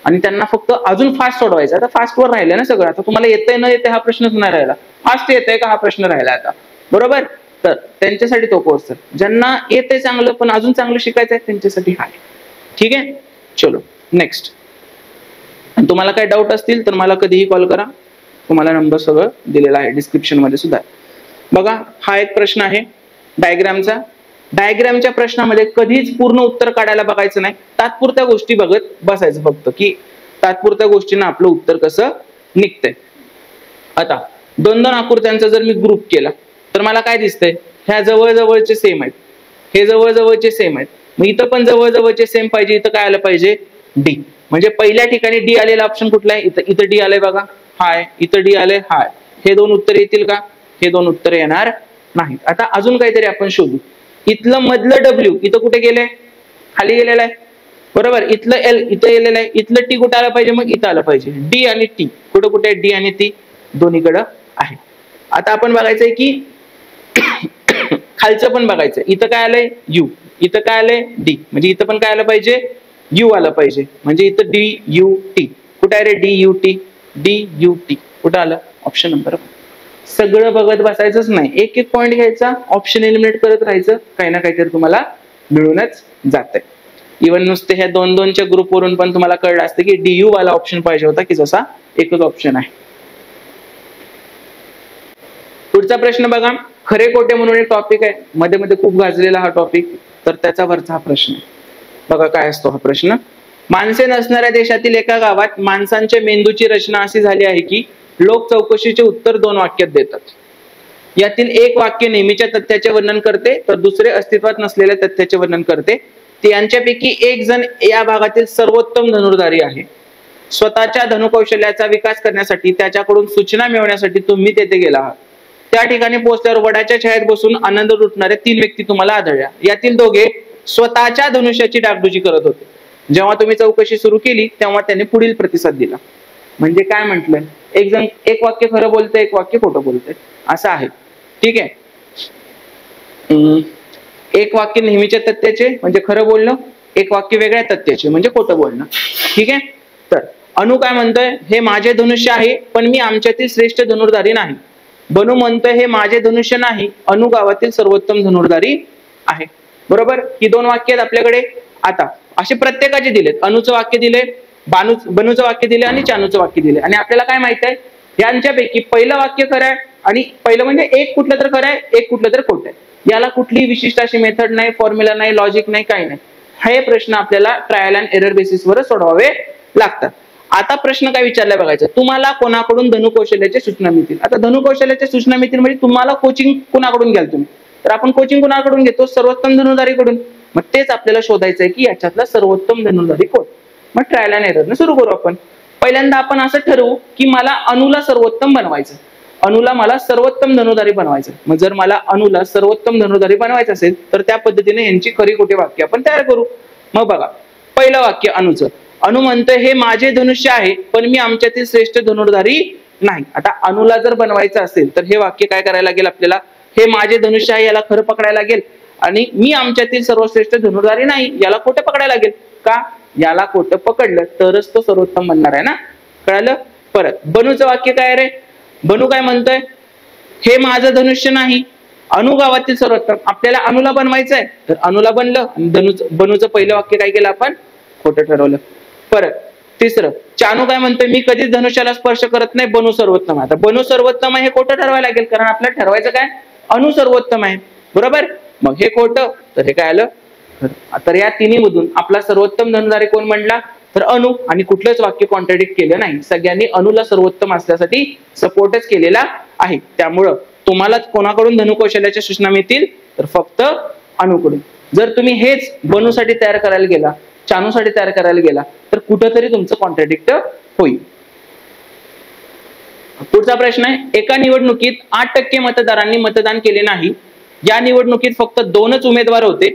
आणि त्यांना फक्त अजून फास्ट सोडवायचं. आता फास्टवर राहिलं ना सगळं. आता तुम्हाला येतंय न येते हा प्रश्नच नाही राहिला, फास्ट येतंय का हा प्रश्न राहिला आता. बरोबर. तर त्यांच्यासाठी तो कोर्स आहे. ज्यांना येतंय चांगलं पण अजून चांगलं शिकायचं आहे त्यांच्यासाठी हा आहे. ठीक आहे. चलो नेक्स्ट. तुम्हाला काय डाऊट असतील तर मला कधीही कॉल करा, तुम्हाला नंबर सगळं दिलेला आहे डिस्क्रिप्शन मध्ये सुद्धा. बघा हा एक प्रश्न आहे डायग्रामचा. डायग्रामच्या प्रश्नामध्ये कधीच पूर्ण उत्तर काढायला बघायचं नाही, तात्पुरत्या गोष्टी बघत बसायचं फक्त, की तात्पुरत्या गोष्टींना आपलं उत्तर कसं निघतंय. आता 2-2 आकृत्यांचा जर मी ग्रुप केला तर मला काय दिसतंय? ह्या जवळजवळचे सेम आहेत, हे जवळजवळचे सेम आहेत. मग इथं पण जवळजवळचे सेम पाहिजे, इथं काय आलं पाहिजे डी. म्हणजे पहिल्या ठिकाणी डी आलेला ऑप्शन कुठला आहे, इथं डी आलंय बघा, हाय, इथं डी आलंय हाय. हे दोन उत्तर येतील का, हे दोन उत्तर येणार नाहीत. आता अजून काहीतरी आपण शोधू. इथलं मधलं डब्ल्यू इथं कुठे गेलंय, खाली गेलेलं आहे बरोबर. इथलं एल इथं गेलेलं आहे, इथलं टी कुठे आलं पाहिजे, मग इथं आलं पाहिजे. डी आणि टी कुठं कुठे, डी आणि टी दोन्हीकडं आहे. आता आपण बघायचंय की खालचं पण बघायचं, इथं काय आलंय यू, इथं काय आलंय डी, म्हणजे इथं पण काय आलं पाहिजे यू आलं पाहिजे. म्हणजे इथं डी यू टी कुठे आहे रे, D U T, D U T कुठं आलं, ऑप्शन नंबर. सगळं बघत बसायचंच नाही, एक एक पॉईंट घ्यायचा, ऑप्शन एलिमिनेट करत राहायचं, काही ना काहीतरी तुम्हाला मिळूनच जातंय. इव्हन नुसते ह्या 2-2च्या ग्रुपवरून पण तुम्हाला कळलं असतं की डीयू वाला ऑप्शन पाहिजे होता, की जसा एकच ऑप्शन आहे. पुढचा प्रश्न बघा, खरे खोटे म्हणून एक टॉपिक आहे, मध्ये मध्ये खूप गाजलेला हा टॉपिक, तर त्याच्यावरचा हा प्रश्न बघा काय असतो हा प्रश्न. माणसे नसणाऱ्या देशातील एका गावात माणसांच्या मेंदूची रचना अशी झाली आहे की लोक चौकशीचे उत्तर 2 वाक्यात देतात. यातील एक वाक्य नेहमीच्या तथ्याचे वर्णन करते, तर दुसरे अस्तित्वात नसलेल्या तथ्याचे वर्णन करते. यांच्यापैकी एक जण या भागातील सर्वोत्तम धनुर्धारी आहे. स्वतःच्या धनुकौशल्याचा विकास करण्यासाठी त्याच्याकडून सूचना मिळवण्यासाठी तुम्ही तेथे गेला आहात. त्या ठिकाणी पोहोचल्यावर वडाच्या छायेत बसून आनंद लुटणारे 3 व्यक्ती तुम्हाला आढळल्या. यातील दोघे स्वतःच्या धनुष्याची डागडुजी करत होते. जेव्हा तुम्ही चौकशी सुरू केली तेव्हा त्यांनी पुढील प्रतिसाद दिला. म्हणजे काय म्हटलं, एक जण एक वाक्य खरं बोलतंय, एक वाक्य खोटं बोलतंय, असं आहे. ठीक आहे. एक वाक्य नेहमीच्या तथ्याचे म्हणजे खरं बोलणं, एक वाक्य वेगळ्या तथ्याचे म्हणजे खोटं बोलणं. ठीक आहे. तर अनु काय म्हणतोय, हे माझे धनुष्य आहे पण मी आमच्यातील श्रेष्ठ धनुर्धारी नाही. बनू म्हणतोय हे माझे धनुष्य नाही, अनु गावातील सर्वोत्तम धनुर्धारी आहे. बरोबर. ही 2 वाक्य आहेत आपल्याकडे. आता असे प्रत्येकाचे दिलेत, अनुचं वाक्य दिले, बनूचं वाक्य दिले आणि चानूचं वाक्य दिले. आणि आपल्याला काय माहित आहे, यांच्यापैकी पहिलं वाक्य खरं आहे आणि पहिलं म्हणजे एक कुठलं तर खरं आहे, एक कुठलं तर खोटं आहे. याला कुठली विशिष्ट अशी मेथड नाही, फॉर्म्युला नाही, लॉजिक नाही, काही नाही. हे प्रश्न आपल्याला ट्रायल अँड एरर बेसिसवर सोडवावे लागतात. आता प्रश्न काय विचारलाय बघायचं, तुम्हाला कोणाकडून धनुकौशल्याच्या सूचना मिळतील. आता धनुकौशल्याच्या सूचना मिळतील म्हणजे तुम्हाला कोचिंग कुणाकडून घ्याल तुम्ही, तर आपण कोचिंग कुणाकडून घेतो, सर्वोत्तम धनुर्धारीकडून. मग तेच आपल्याला शोधायचं आहे की याच्यातला सर्वोत्तम धनुर्धारी कोण. मग ट्रायल अँड एररने सुरू करू आपण. पहिल्यांदा आपण असं ठरवू की मला अनुला सर्वोत्तम बनवायचं, अनुला मला सर्वोत्तम धनुर्धारी बनवायचं. मग जर मला अनुला सर्वोत्तम धनुर्धारी बनवायचं असेल तर त्या पद्धतीने यांची खरी खोटी वाक्य आपण तयार करू. मग बघा, पहिलं वाक्य अनुचं, अनु म्हणतोय हे माझे धनुष्य आहे पण मी आमच्यातील श्रेष्ठ धनुर्धारी नाही. आता अनुला जर बनवायचं असेल तर हे वाक्य काय करायला लागेल आपल्याला, हे माझे धनुष्य आहे याला खरं पकडायला लागेल आणि मी आमच्यातील सर्वश्रेष्ठ धनुर्धारी नाही याला खोटं पकडायला लागेल. का, याला खोटं पकडलं तरच तो सर्वोत्तम बनणार आहे ना. कळालं. परत बनूचं वाक्य काय रे, बनू काय म्हणतोय, हे माझं धनुष्य नाही, अनु गावातील सर्वोत्तम. आपल्याला अनुला बनवायचं आहे तर अनुला बनलं आणि बनूचं पहिलं वाक्य काय केलं आपण, खोटं ठरवलं. परत तिसरं, चानू काय म्हणतोय, मी कधीच धनुष्याला स्पर्श करत नाही, बनू सर्वोत्तम. आता बनू सर्वोत्तम आहे हे खोटं ठरवायला लागेल कारण आपल्याला ठरवायचं काय, अनु सर्वोत्तम आहे. बरोबर. मग हे खोटं, तर हे काय आलं. तर या तिन्ही मधून आपला सर्वोत्तम धनुर्धारी कोण म्हणला, तर अनु. आणि कुठलंच वाक्य कॉन्ट्रडिक्ट केलं नाही, सगळ्यांनी अनुला सर्वोत्तम असल्यासाठी सपोर्टच केलेला आहे. त्यामुळं तुम्हाला कोणाकडून धनुकौशल्याच्या सूचना मिळतील, तर फक्त अनुकडून. जर तुम्ही हेच बनूसाठी तयार करायला गेला, चानूसाठी तयार करायला गेला तर कुठंतरी तुमचं कॉन्ट्रडिक्ट होईल. पुढचा प्रश्न आहे, एका निवडणुकीत 8% मतदारांनी मतदान केले नाही. या निवडणुकीत फक्त 2च उमेदवार होते.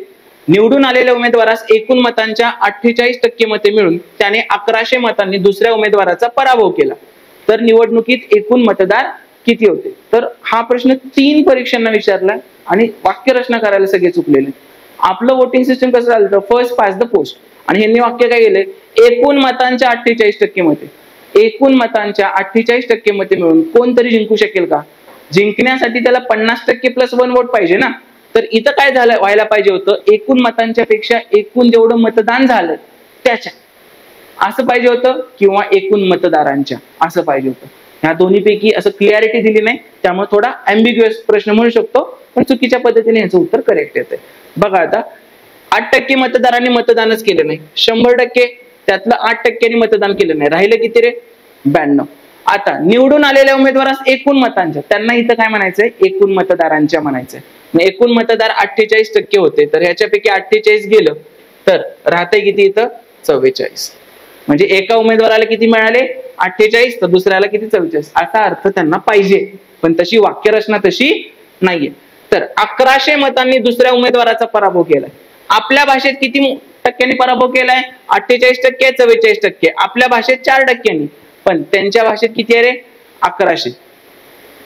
निवडून आलेल्या उमेदवारास एकूण मतांच्या 48% मते मिळून त्याने 1100 मतांनी दुसऱ्या उमेदवाराचा पराभव केला. तर निवडणुकीत एकूण मतदार किती होते. तर हा प्रश्न 3 परीक्षांना विचारला आणि वाक्यरचना करायला सगळे चुकलेले. आपलं वोटिंग सिस्टम कसं चालतं, फर्स्ट पास द पोस्ट. आणि ह्यांनी वाक्य काय केलंय, एकूण मतांच्या 48% मते. एकूण मतांच्या 48% मते मिळून कोणतरी जिंकू शकेल का, जिंकण्यासाठी त्याला 50% + 1 वोट पाहिजे ना. तर इथं काय झालं, व्हायला पाहिजे होतं, एकूण मतांच्या पेक्षा एकूण जेवढं मतदान झालं त्याच्या असं पाहिजे होतं, किंवा एकूण मतदारांच्या असं पाहिजे होतं. ह्या दोन्हीपैकी असं क्लिअरिटी दिली नाही, त्यामुळे थोडा अँबिग्युअस प्रश्न म्हणू शकतो, पण चुकीच्या पद्धतीने याचं उत्तर करेक्ट येतंय. बघा आता 8% मतदारांनी मतदानच केलं नाही, 100% त्यातलं 8% मतदान केलं नाही, राहिलं किती रे, 92. आता निवडून आलेल्या उमेदवारास एकूण मतांच्या, त्यांना इथं काय म्हणायचंय, एकूण मतदारांच्या म्हणायचंय. एकूण मतदार 48% होते, तर ह्याच्यापैकी 48 गेलं, तर राहते किती इथं 44. म्हणजे एका उमेदवाराला किती मिळाले 48, तर दुसऱ्याला किती 44, असा अर्थ त्यांना पाहिजे. पण तशी वाक्यरचना तशी नाहीये. तर 1100 मतांनी दुसऱ्या उमेदवाराचा पराभव केलाय. आपल्या भाषेत किती टक्क्यांनी पराभव केलाय? 48%, 44%. आपल्या भाषेत 4%. पण त्यांच्या भाषेत किती आहे रे? 1100.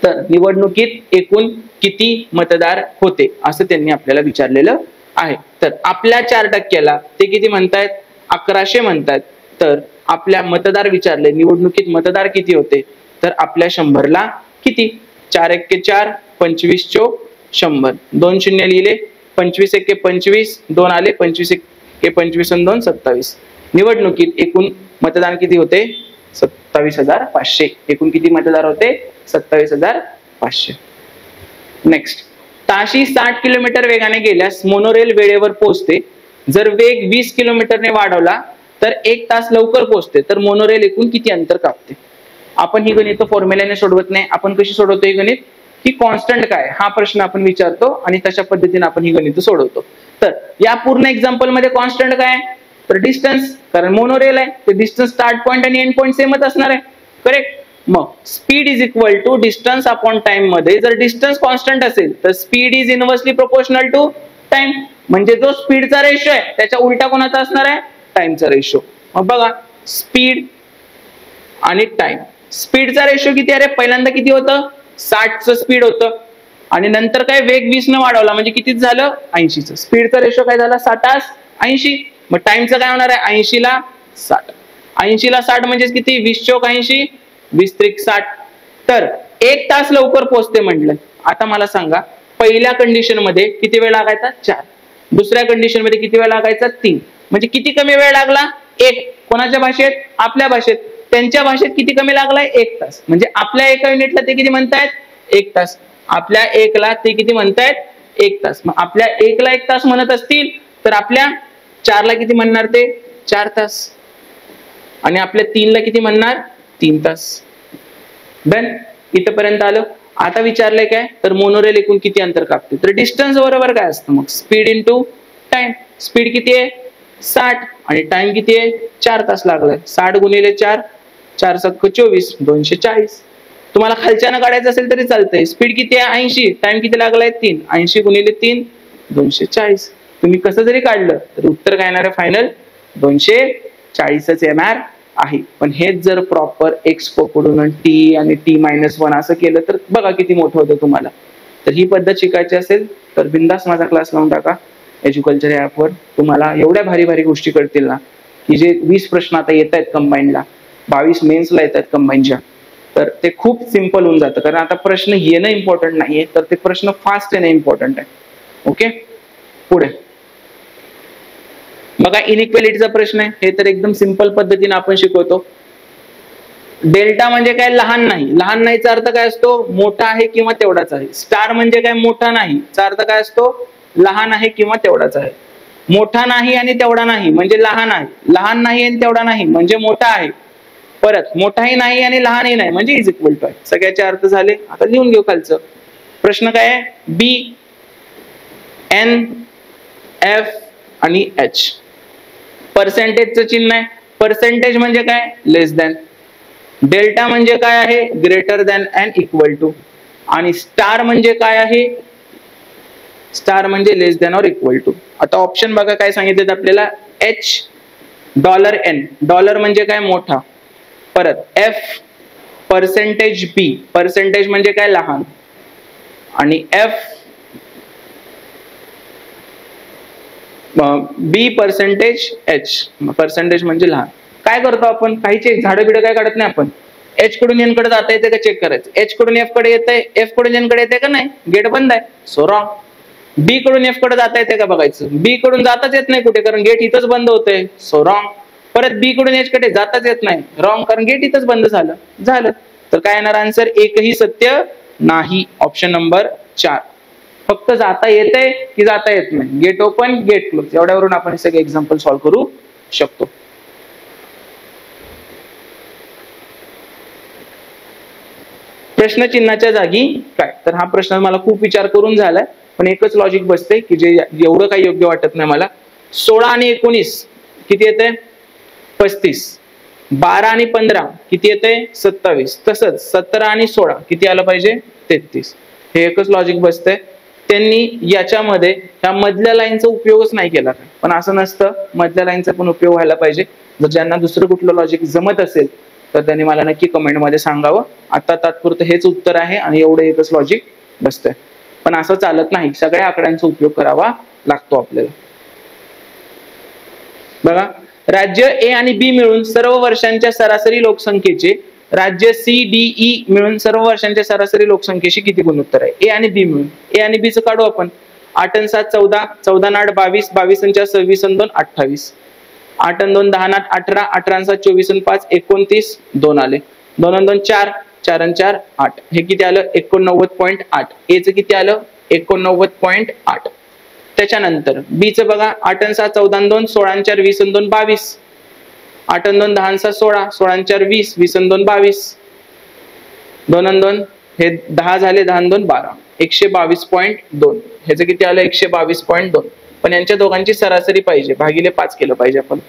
तर निवडणुकीत एकूण किती मतदार होते असं त्यांनी आपल्याला विचारलेलं आहे. तर आपल्या 4%ला ते किती म्हणतायत? 1100 म्हणतात. तर आपल्या मतदार विचारले, निवडणुकीत मतदार किती होते? तर आपल्या 100ला किती? 4 एक्के 4, 25 चोक 100. 2 शून्य लिहिले, 25 एक्के 25, 2 आले, 25 एक्के 25 आणि 2 27. निवडणुकीत एकूण मतदान किती होते? 27,500. एकूण किती मतदार होते? 27,500. नेक्स्ट, ताशी 60 किलोमीटर वेगाने गेल्यास मोनोरेल वेळेवर पोहोचते. जर वेग 20 किलोमीटरने वाढवला तर 1 तास लवकर पोहोचते. तर मोनोरेल एकूण किती अंतर कापते? आपण ही गणित फॉर्म्युलाने सोडवत नाही. आपण कशी सोडवतो ही गणित? ही कॉन्स्टंट काय हा प्रश्न आपण विचारतो आणि तशा पद्धतीने आपण ही गणित सोडवतो. तर या पूर्ण एक्झाम्पल मध्ये कॉन्स्टंट काय? तर डिस्टन्स, कारण मोनोरेल आहे ते डिस्टन्स स्टार्ट पॉइंट आणि एंड पॉइंट सेमच असणार आहे. करेक्ट. मग speed is equal to distance upon time मध्ये जर डिस्टन्स कॉन्स्टंट असेल तर speed is inversely proportional to time. म्हणजे जो स्पीडचा रेशो आहे त्याच्या उलटा कोणाचा असणार आहे? टाइमचा रेशो. मग बघा, स्पीड आणि टाइम. स्पीडचा रेशो किती आहे? पहिल्यांदा किती होतं? 60चं स्पीड होतं आणि नंतर काय वेग 20 ने वाढवला म्हणजे कितीच झालं? 80चं. स्पीडचा रेशो काय झाला? 60 80. मग टाइमचं काय होणार आहे? 80 ला 60. 80 ला 60 म्हणजे किती? 20 चोक 80, 20 त्रिक 60. तर 1 तास लवकर पोहोचते म्हटलं. आता मला सांगा, पहिल्या कंडिशन मध्ये किती वेळ लागायचा? 4. दुसऱ्या कंडिशन मध्ये किती वेळ लागायचा? 3. म्हणजे किती कमी वेळ लागला? 1. कोणाच्या भाषेत? आपल्या भाषेत. त्यांच्या भाषेत किती कमी लागलाय? 1 तास. म्हणजे आपल्या एका युनिटला ते किती म्हणतायत? 1 तास. आपल्या 1 ला ते किती म्हणतायत? 1 तास. मग आपल्या 1 ला 1 तास म्हणत असतील तर आपल्या 4 ला किती म्हणणार ते? 4 तास. आणि आपल्या 3 ला किती म्हणणार? 3 तास. डन. इथपर्यंत आलं. आता विचारलंय काय? तर मोनोरेल एकूण किती अंतर कापते? तर डिस्टन्स बरोबर काय असतं? मग स्पीड इंटू टाइम. स्पीड किती आहे? 60 आणि टाइम किती आहे? 4 तास लागलाय. 60 गुणिले 4, 4 सक्क 24, 240. तुम्हाला खालच्यानं काढायचं असेल तरी चालतंय. स्पीड किती आहे? 80. टाइम किती लागलाय? 3. 80 गुणिले 3, 240. तुम्ही कसं जरी काढलं तर उत्तर काय येणार आहे? फायनल 240च येणार आहे. पण हेच जर प्रॉपर एक्स पकडून टी आणि t-1 असं केलं तर बघा किती मोठं होतं तुम्हाला. तर ही पद्धत शिकायची असेल तर बिंदास माझा क्लास लावून टाका एज्युकल्चर ॲपवर. तुम्हाला एवढ्या भारी भारी गोष्टी कळतील ना, की जे 20 प्रश्न आता येत आहेत कंबाईनला, 22 मेन्सला येत आहेत कंबाईनच्या, तर ते खूप सिम्पल होऊन जातं. कारण आता प्रश्न येणं इम्पॉर्टंट नाहीये, तर ते प्रश्न फास्ट येणं इम्पॉर्टंट आहे. ओके, पुढे बघा, इनइक्वेलिटीचा प्रश्न आहे. हे तर एकदम सिंपल पद्धतीने आपण शिकवतो. डेल्टा म्हणजे काय? लहान नाही. लहान नाहीचा अर्थ काय असतो? मोठा आहे किंवा तेवढाच आहे. स्टार म्हणजे काय? मोठा नाही चा अर्थ काय असतो? लहान आहे किंवा तेवढाच आहे. मोठा नाही आणि तेवढा नाही म्हणजे लहान आहे. लहान नाही आणि तेवढा नाही म्हणजे मोठा आहे. परत मोठाही नाही आणि लहानही नाही म्हणजे इज इक्वल टू आहे. सगळ्याचे अर्थ झाले. आता लिहून घेऊ खालचं. प्रश्न काय आहे? बी, एन, एफ आणि एच. पर्सेंटेजचं चिन्ह आहे. पर्सेंटेज म्हणजे काय? लेस दॅन. डेल्टा म्हणजे काय आहे? Greater than and equal to. आणि स्टार म्हणजे काय आहे? स्टार म्हणजे less than or equal to. आता ऑप्शन बघा काय सांगितलेत आपल्याला. H, dollar an. डॉलर म्हणजे काय? मोठा. परत एफ, पर्सेंटेज बी. पर्सेंटेज म्हणजे काय? लहान. आणि एफ, बी पर्सेंटेज एच. पर्सेंटेज म्हणजे लहान. काय करतो आपण? काहीचे झाडं बिडं काय काढत नाही आपण. एच कडून एन कडे जाता येते का चेक करायचं. एच कडून एफ कडे येते, एफ कडून एन कडे येते का नाही? गेट बंद आहे. So wrong. बी कडून एफ कडे जाता येते का बघायचं. बी कडून जाताच येत नाही कुठे, कारण गेट इथंच बंद होतंय. So wrong. परत बी कडून एच कडे जाताच येत नाही. रॉंग, कारण गेट इथंच बंद झालं. तर काय येणार आन्सर? एकही सत्य नाही. Option number 4. फक्त जाता येते की जाता येत नाही. गेट ओपन, गेट क्लोज, एवढ्यावरून आपण हे सगळे एक्झाम्पल सॉल्व्ह करू शकतो. प्रश्नचिन्हाच्या जागी काय? तर हा प्रश्न मला खूप विचार करून झालाय, पण एकच लॉजिक बसते की जे एवढं काही योग्य वाटत नाही मला. 16 आणि 19 किती येते 35, 12 आणि 15 किती येते 27, तसंच 17 आणि 16 किती आलं पाहिजे 33. हे एकच लॉजिक बसतंय. त्यांनी याच्यामध्ये ह्या मधल्या लाईनचा उपयोगच नाही केला, पण असं नसतं, मधल्या लाईनचा पण उपयोग व्हायला पाहिजे. जर ज्यांना दुसरं कुठलं लॉजिक जमत असेल तर त्यांनी मला नक्की कमेंटमध्ये सांगावं. आता तात्पुरतं हेच उत्तर आहे आणि एवढं एकच लॉजिक बसतंय, पण असं चालत नाही, सगळ्या आकड्यांचा उपयोग करावा लागतो आपल्याला. बघा, राज्य ए आणि बी मिळून सर्व वर्षांच्या सरासरी लोकसंख्येचे राज्य सी डी ई मिळून सर्व वर्षांच्या सरासरी लोकसंख्येशी किती गुणोत्तर आहे. ए आणि बी मिळून, ए आणि बी चं काढू आपण. 8 आणि 7 14, 14 आणि 8 22, 22 आणि 4 26 आणि 2 28, 8 आणि 2 10 आणि 8 18, 18 आणि 7 24 आणि 5 29, 2 आले, 2 आणि 2 4, 4 आणि 4 8. हे किती आलं 89.8. ए चं किती आलं 89.8. त्याच्यानंतर बी चं बघा, 8 आणि 7 14 आणि 2 16 आणि 4 20 आणि 2 22, 8 आणि 2 10 आणि 7 16, 16 आणि 4 20, 20 आणि 2 22, 2 आणि 2 हे 10 झाले, 10 आणि 2 12, 122.2. ह्याचं किती आलं 122.2. पण यांच्या दोघांची सरासरी पाहिजे, भागिले 5 केलं पाहिजे आपण.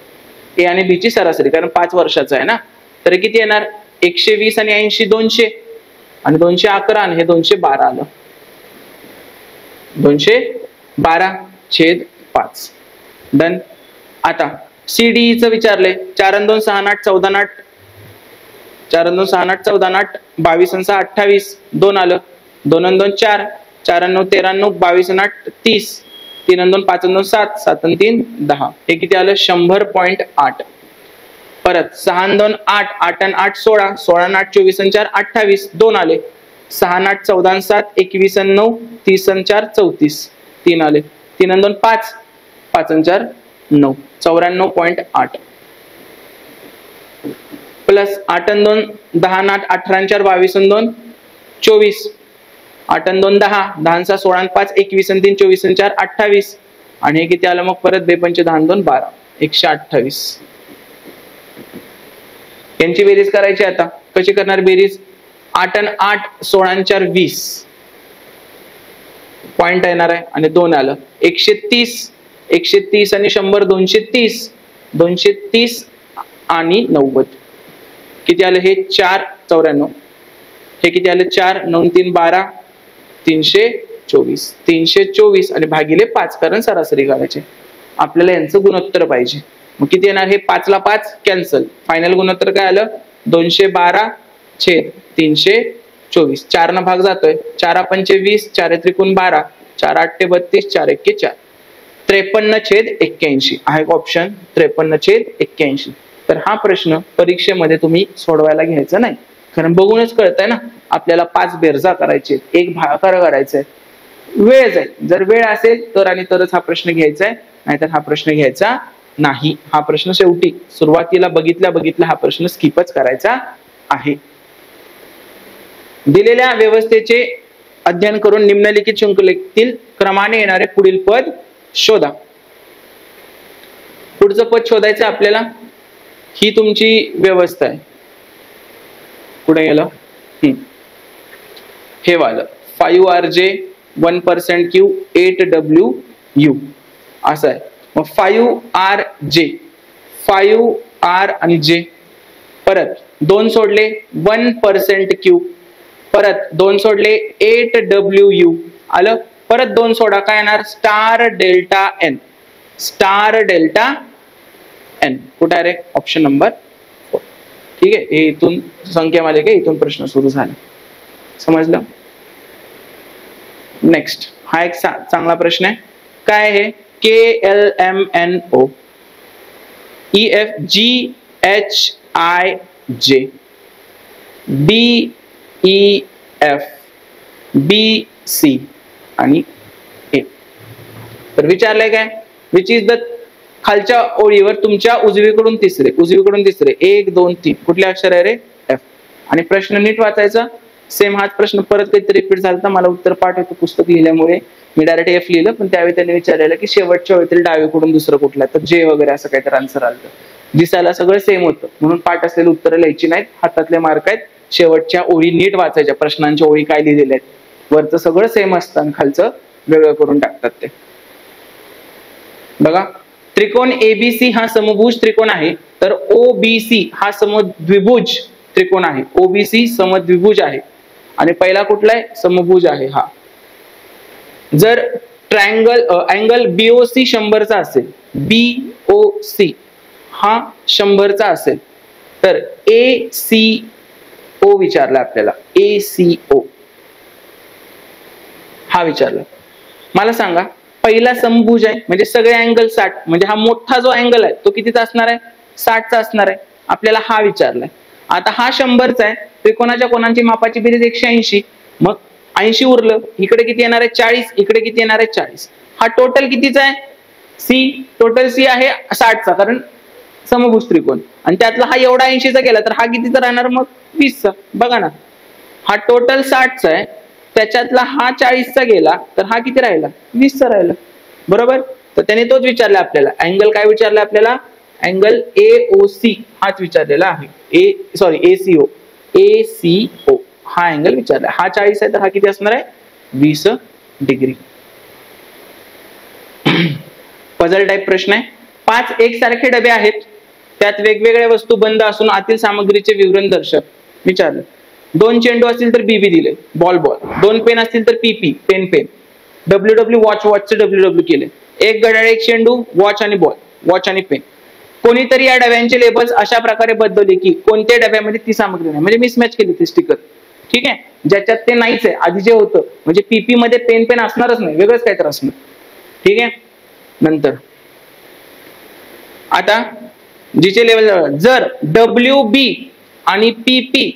ए आणि बी ची सरासरी, कारण 5 वर्षाचा आहे ना, तर किती येणार 120 आणि 80 200 आणि 211 आणि हे 212 आलं, 212/5. डन. आता सीडीई चं विचारले, 4 आणि 2 6 आणि 8 14 आणि 8, 4 आणि 2 6 आणि 8 14 आणि 8, 22 आणि 6 28, 2 आलं, 2 आणि 2 4, 4 आणि 9 13 आणि 9 22 आणि 8 30, 3 आणि 2 5 आणि 2 7, 7 आणि 3 10. हे किती आलं 100.8. परत 6 आणि 2 8, 8 आणि 8 16, 16 आणि 8 24 आणि 4 28, 2 आले, 6 आणि 8 14 आणि 7 21 आणि 9 30 आणि 4 34, 3 आले, 3 आणि 2 5, 5 आणि 4 9, 94.8. प्लस 8 आणि 2 10 आणि 8 18 आणि 4 22 आणि 2 24, 8 आणि 2 10, 10 आणि 6 16 आणि 5 21 आणि 3 24 आणि 4 28, आणि हे किती आलं मग परत 2 पंचे 10 आणि 2 12, 128. यांची बेरीज करायची. आता कशी करणार बेरीज, 8 आणि 8 16 आणि 4 20 पॉइंट येणार आहे आणि 2 आलं, 130, 130 आणि 100 230, 230 आणि 90 किती आलं हे 4 94, हे किती आलं 4 9 3 12, 324, 324 आणि भागिले 5, कारण सरासरी करायचे आपल्याला, यांचं गुणोत्तर पाहिजे. मग किती येणार हे 5 ला 5 कॅन्सल, फायनल गुणोत्तर काय आलं 212/324. 4 न भाग जातोय, 4 पंचे 20, 4 त्रिकोण 12, 4 8 32, 4 1 4, 53/81 आहे ऑप्शन 53/81. तर हा प्रश्न परीक्षेमध्ये तुम्ही सोडवायला घ्यायचा नाही, कारण बघूनच कळतंय ना आपल्याला 5 बेरजा करायचे, एक भागाकार करायचंय, वेळ जाईल. जर वेळ असेल तर आणि तरच हा प्रश्न घ्यायचा आहे, नाहीतर हा प्रश्न घ्यायचा नाही. हा प्रश्न शेवटी सुरुवातीला बघितल्या हा प्रश्न स्किपच करायचा आहे. दिलेल्या व्यवस्थेचे अध्ययन करून निम्नलिखित शृंखलेतील क्रमाने येणारे पुढील पद शोधा. पुढचं पद शोधायचं आपल्याला. ही तुमची व्यवस्था आहे. पुढे गेलं हे वालं 5RJ 1% Q 8WU असं आहे. मग 5RJ 5R आणि J, परत 2 सोडले 1% Q, परत 2 सोडले 8WU आलं, परत 2 सोडा काय येणार star delta N, star delta N कुठे आहे रे ऑप्शन नंबर 4. ठीक आहे, हे इथून संख्या मालिका इथून प्रश्न सुरू झाला. समजलं. नेक्स्ट हा एक चांगला प्रश्न आहे. काय आहे KLMNO EFGHIJ BEF BC आणि A. तर विचारलंय काय, विच इज द खालच्या ओळीवर तुमच्या उजवीकडून तिसरे 1 2 3 कुठले अक्षर आहे रे F. आणि प्रश्न नीट वाचायचा. सेम हाच प्रश्न परत काहीतरी रिपीट झाला, मला उत्तर पाठ होतं पुस्तक लिहिल्यामुळे मी डायरेक्ट F लिहिलं, पण त्यावेळी त्यांनी विचारलेलं की शेवटच्या ओळीतील डावीकडून दुसरं कुठलं, तर J वगैरे असं काहीतरी आन्सर आलं. दिसायला सगळं सेम होतं, म्हणून पाठ असलेली उत्तरं लिहायची नाहीत, हातातले मार्क आहेत. शेवटच्या ओळी नीट वाचायच्या, प्रश्नांच्या ओळी काय लिहिलेल्या आहेत. वरचं सगळं सेम असतं आणि खालचं वेगळं करून टाकतात ते. बघा त्रिकोण एबीसी हा समभुज त्रिकोण आहे, तर ओबीसी हा समद्विभुज त्रिकोण आहे. ओबीसी समद्विभुज आहे. आणि पहिला कुठला आहे? समभुज आहे हा. जर अँगल बीओसी 100चा असेल, बीओसी हा 100चा असेल, तर एसीओ विचारला आपल्याला. एसीओ हा विचारला. मला सांगा, पहिला समभुज आहे म्हणजे सगळे अँगल 60, म्हणजे हा मोठा जो अँगल आहे तो कितीचा असणार आहे? 60चा असणार आहे. आपल्याला हा विचारलाय. आता हा 100चा आहे, त्रिकोणाच्या कोणांची मापाची बेरीज 180, मग 80 उरलं, इकडे किती येणार आहे? 40, इकडे किती येणार आहे? 40. हा टोटल कितीचा आहे? सी. टोटल सी आहे 60चा, कारण समभुज त्रिकोण, आणि त्यातला हा एवढा 80चा गेला तर हा कितीचा राहणार? मग 20चा. बघा ना, हा टोटल 60चा आहे, त्याच्यातला हा 40चा गेला तर हा किती राहिला? 20चा राहिला. बरोबर. तर त्याने तोच विचारला आपल्याला. अँगल काय विचारला आपल्याला? अँगल एओसी हाच विचारलेला आहे. एसीओ. एसीओ हा अँगल विचारला. हा 40 आहे तर हा किती असणार आहे? 20 डिग्री. पझल टाइप प्रश्न आहे. 5 एकसारखे डबे आहेत, त्यात वेगवेगळ्या वस्तू बंद असून आतील सामग्रीचे विवरण दर्शव. विचारलं. 2 चेंडू असतील तर बीबी दिले, बॉल बॉल. 2 पेन असतील तर पीपी, पेन पेन. डब्ल्यू वॉचचे डब्ल्यू केले. 1 घड्याळ, 1 चेंडू, वॉच आणि बॉल, वॉच आणि पेन. कोणीतरी या डब्यांचे लेबल्स अशा प्रकारे बदलले की कोणत्या डब्यामध्ये ती सामग्री नाही, म्हणजे मिसमॅच केली ती स्टिकर. ठीक आहे, ज्याच्यात ते नाहीच आहे, आधी जे होतं, म्हणजे पीपी मध्ये पेन पेन असणारच नाही, वेगळंच काय तर असणार. ठीक आहे. नंतर आता जिचे लेवल, जर डब्ल्यू बी आणि पीपी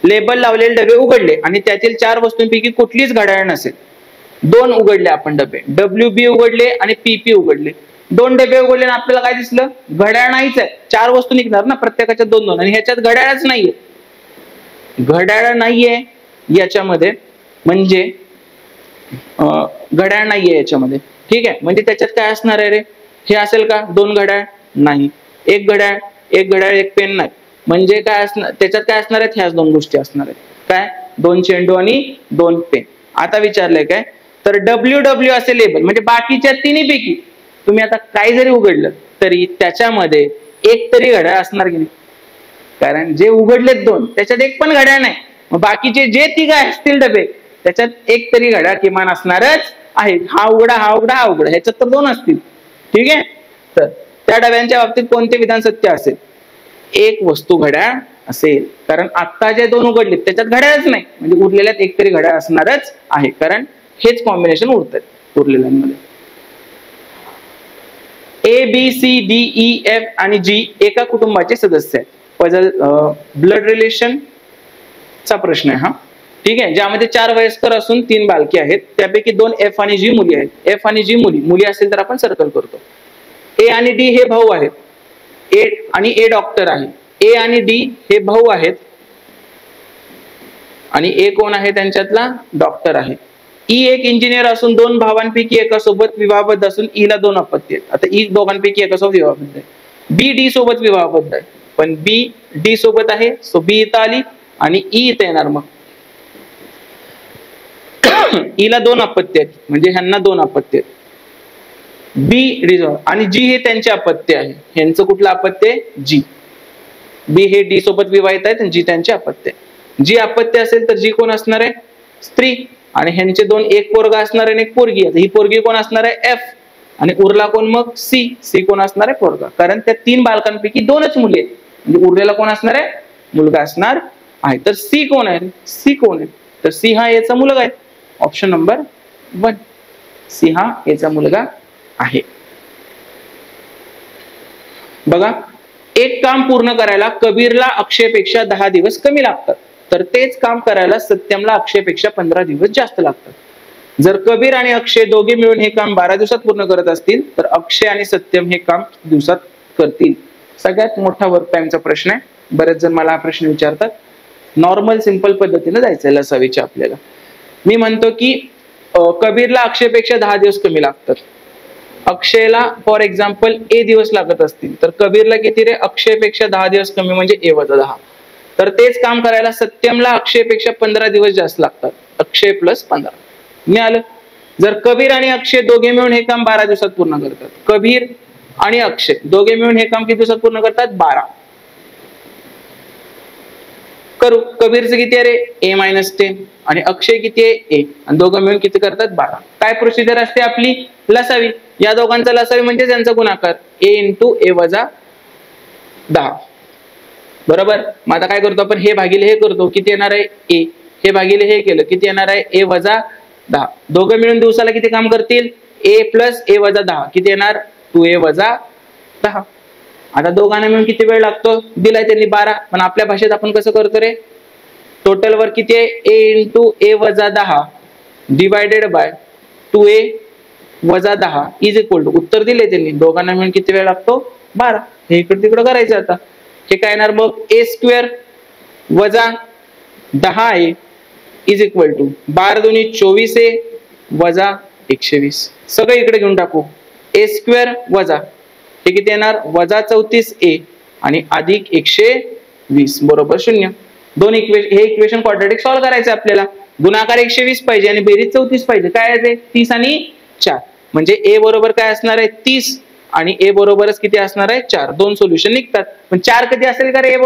लेबल लावलेले डबे उघडले आणि त्यातील 4 वस्तूंपैकी कुठलीच घड्याळ नसेल. 2 उघडले आपण डबे, डब्ल्यू बी उघडले आणि पीपी उघडले. 2 डबे उघडले आणि आपल्याला काय दिसलं? घड्याळ नाहीच आहे. 4 वस्तू निघणार ना, प्रत्येकाच्या 2-2, आणि ह्याच्यात घड्याळच नाहीये. घड्याळ नाहीये याच्यामध्ये, म्हणजे घड्याळ नाहीये याच्यामध्ये. ठीक आहे, म्हणजे त्याच्यात काय असणार आहे रे? हे असेल का? 2 घड्याळ नाही, 1 घड्याळ, 1 घड्याळ, 1 पेन नाही, म्हणजे काय असणार त्याच्यात? काय असणार आहेत? ह्याच 2 गोष्टी असणार आहेत. काय? 2 चेंडू आणि 2 पेन. आता विचारलंय काय? तर डब्ल्यू असे लेबल, म्हणजे बाकीच्या तिन्हीपैकी तुम्ही आता काय जरी उघडलं तरी त्याच्यामध्ये एक तरी घड्याळ असणार की नाही? कारण जे उघडलेत 2 त्याच्यात एक पण घड्याळ नाही, मग बाकीचे जे 3 असतील डबे त्याच्यात एक तरी घड्याळ किमान असणारच आहे. हा उघडा, हा उघडा, हा उघडा, ह्याच्यात तर 2 असतील. ठीक आहे. तर त्या डब्यांच्या बाबतीत कोणते विधान सत्य असेल? एक वस्तू घड्याळ असेल, कारण आता जे 2 उघडले त्याच्यात घड्याळच नाही, म्हणजे उरलेल्यात एक तरी घड्याळ असणारच आहे, कारण हेच कॉम्बिनेशन उरतात उरलेल्यांमध्ये. A B C D E F आणि जी एका कुटुंबाचे सदस्य आहेत. पझल ब्लड रिलेशन चा प्रश्न आहे हा. ठीक आहे, ज्यामध्ये 4 वयस्कर असून 3 बालके आहेत, त्यापैकी 2 एफ आणि जी मुली आहेत. एफ आणि जी मुली असेल तर आपण सर्कल करतो. ए आणि डी हे भाऊ आहेत. ए डॉक्टर आहे. ए आणि डी हे भाऊ आहेत, आणि ए कोण आहे त्यांच्यातला? डॉक्टर आहे. ई एक इंजिनियर असून 2 भावांपैकी एकासोबत विवाहबद्ध असून ईला 2 अपत्य आहेत. आता ई दोघांपैकी एकासोबत विवाहबद्ध आहे. बी डी सोबत विवाहबद्ध आहे, पण बी डी सोबत आहे, सो बी इथं आली आणि ई इथं येणार. मग ईला 2 अपत्य आहेत, म्हणजे ह्यांना 2 अपत्य आहेत. बी डी आणि जी हे त्यांचे अपत्य आहे. ह्यांचं कुठलं अपत्य आहे? जी. बी हे डी सोबत विवाहित आहेत आणि जी त्यांचे अपत्य आहे. जी अपत्य असेल तर जी कोण असणार आहे? स्त्री. आणि ह्यांचे 2, एक पोरगा असणार आहे आणि एक पोरगी. आता ही पोरगी कोण असणार आहे? एफ. आणि उरला कोण मग? सी. सी कोण असणार आहे? पोरगा. कारण त्या 3 बालकांपैकी 2च मुली आहेत, म्हणजे उरलेला कोण असणार आहे? मुलगा असणार आहे. तर सी कोण आहे? सी कोण आहे? तर सी हा याचा मुलगा आहे. ऑप्शन नंबर 1, सी हा याचा मुलगा आहे. बघा, एक काम पूर्ण करायला कबीरला अक्षयपेक्षा 10 दिवस कमी लागतात, तर तेच काम करायला सत्यमला अक्षयपेक्षा 15 दिवस जास्त लागतात. जर कबीर आणि अक्षय दोघे मिळून हे काम 12 दिवसात पूर्ण करत असतील तर अक्षय आणि सत्यम हे काम दिवसात करतील. सगळ्यात मोठा वर्क टाइमचा प्रश्न आहे. बरेच जण मला हा प्रश्न विचारतात. नॉर्मल सिंपल पद्धतीने जायचं लसावीच्या आपल्याला. मी म्हणतो की कबीरला अक्षयपेक्षा 10 दिवस कमी लागतात. अक्षयला फॉर एक्झाम्पल ए दिवस लागत असतील तर कबीरला किती रे? अक्षयपेक्षा 10 दिवस कमी म्हणजे ए वजा 10. तर तेच काम करायला सत्यमला अक्षयपेक्षा 15 दिवस जास्त लागतात. अक्षय प्लस 15 मिळालं. जर कबीर आणि अक्षय दोघे मिळून हे काम 12 दिवसात पूर्ण करतात. कबीर आणि अक्षय दोघे मिळून हे काम किती दिवसात पूर्ण करतात? 12. करू. कबीरचं किती आहे रे? A-10 आणि अक्षय किती आहे? A आणि दोघं मिळून किती करतात? 12. काय प्रोसिजर असते आपली? लसावी. या दोघांचा लसावी म्हणजे त्यांचा गुणाकार A × A-10. बरोबर. मग आता काय करतो आपण? हे भागिले हे करतो. किती येणार आहे? A. हे भागिले हे केलं किती येणार आहे? A-10. दोघं मिळून दिवसाला किती काम करतील? A + A-10 किती येणार? 2A-10. आता दोघांना मिळून किती वेळ लागतो? दिलाय त्यांनी 12. पण आपल्या भाषेत आपण कसं करतो रे? टोटल वर किती आहे? A × A-10 divided by 2A-10 is equal to उत्तर दिले त्यांनी. दोघांना मिळून किती वेळ लागतो? 12. हे इकडे तिकडे करायचं आता. हे काय येणार मग? A² - 10A is equal to 12 × 2 = 24A - 120. सगळं इकडे घेऊन टाकू. A² हे किती येणार? -34A आणि अधिक 120 बरोबर 0. दोन इक्वेशन, हे इक्वेशन क्वाड्रॅटिक सॉल्व्ह करायचं आपल्याला. गुणाकार 120 पाहिजे आणि बेरीज 34 पाहिजे. काय आहे ते? 30 आणि 4 म्हणजे A बरोबर काय असणार आहे? 30 आणि A बरोबरच किती असणार आहे? 4. दोन सोल्युशन निघतात. पण 4 कधी असेल का रे? A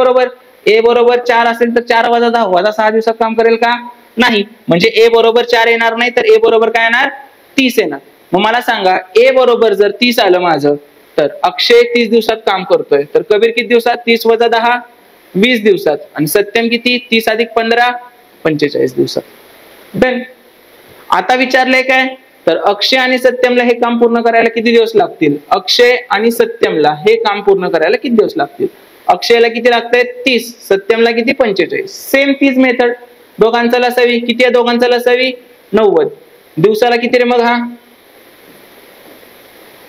बरोबर 4 असेल तर 4 - 10 6 दिवसात काम करेल का? नाही. म्हणजे A बरोबर 4 येणार नाही तर A बरोबर काय येणार? 30 येणार. मग मला सांगा A बरोबर जर 30 आलं माझं तर अक्षय 30 दिवसात काम करतोय तर कबीर किती दिवसात? 30 - 10 20 दिवसात आणि सत्यम किती? 30 + 15 45 दिवसात. डन. आता विचारलंय काय? तर अक्षय आणि सत्यमला हे काम पूर्ण करायला किती दिवस लागतील? अक्षय आणि सत्यमला हे काम पूर्ण करायला किती दिवस लागतील? अक्षयला किती लागतंय? 30. सत्यमला किती? 45. सेम तीच मेथड. दोघांचा लसावी किती आहे? दोघांचा लसावी 90. दिवसाला किती रे मग? हा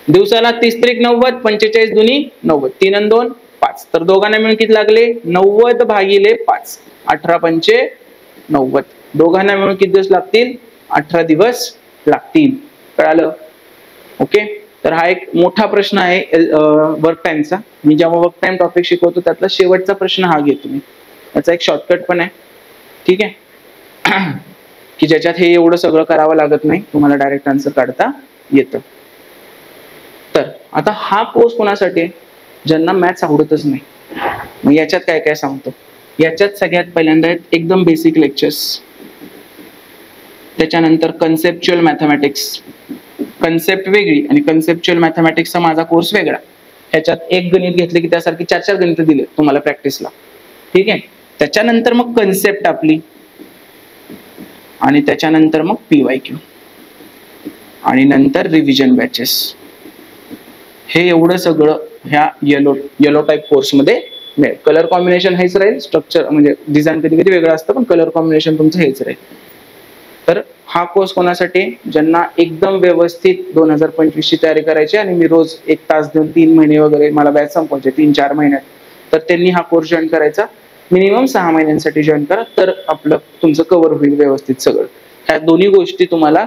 दिवसाला 30 × 90 45 × 2 = 90 3 आणि 2 5. तर दोघांना मिळून किती लागले? 90 / 5 18 × 5 = 90. दोघांना मिळून किती दिवस लागतील? 18 दिवस लागतील. कळालं? ओके. तर हा एक मोठा प्रश्न आहे वर्क टाइमचा. मी जेव्हा वर्क टाइम टॉपिक शिकवतो त्यातला शेवटचा प्रश्न हा घेतो मी. याचा एक शॉर्टकट पण आहे. ठीक आहे. की ज्याच्यात हे एवढं सगळं करावं लागत नाही. तुम्हाला डायरेक्ट आन्सर काढता येतं. तर आता हा कोर्स कोणासाठी? ज्यांना मॅथ्स आवडतच नाही. मग याच्यात काय काय सांगतो? याच्यात सगळ्यात पहिल्यांदा एकदम बेसिक लेक्चर्स, त्याच्यानंतर कन्सेप्च्युअल मॅथमॅटिक्स. कन्सेप्ट वेगळी आणि कन्सेप्च्युअल मॅथमॅटिक्सचा माझा कोर्स वेगळा. ह्याच्यात एक गणित घेतले की त्यासारखी 4 गणित दिले तुम्हाला प्रॅक्टिसला. ठीक आहे. त्याच्यानंतर मग कन्सेप्ट आपली आणि त्याच्यानंतर मग PYQ आणि नंतर रिव्हिजन बॅचेस. हे एवढं सगळं ह्या येलो टाईप कोर्स मध्ये मिळेल. कलर कॉम्बिनेशन हेच राहील. स्ट्रक्चर म्हणजे डिझाईन कधी कधी वेगळं असतं पण कलर कॉम्बिनेशन तुमचं हेच राहील. तर हा कोर्स कोणासाठी? ज्यांना एकदम व्यवस्थित 2025 ची तयारी करायची आणि मी रोज 1 तास देऊन 3 महिने वगैरे मला बॅच संपवायचे 3-4 महिन्यात, तर त्यांनी हा कोर्स जॉईन करायचा. मिनिमम 6 महिन्यांसाठी जॉईन करा तर आपलं तुमचं कव्हर होईल व्यवस्थित सगळं. ह्या दोन्ही गोष्टी तुम्हाला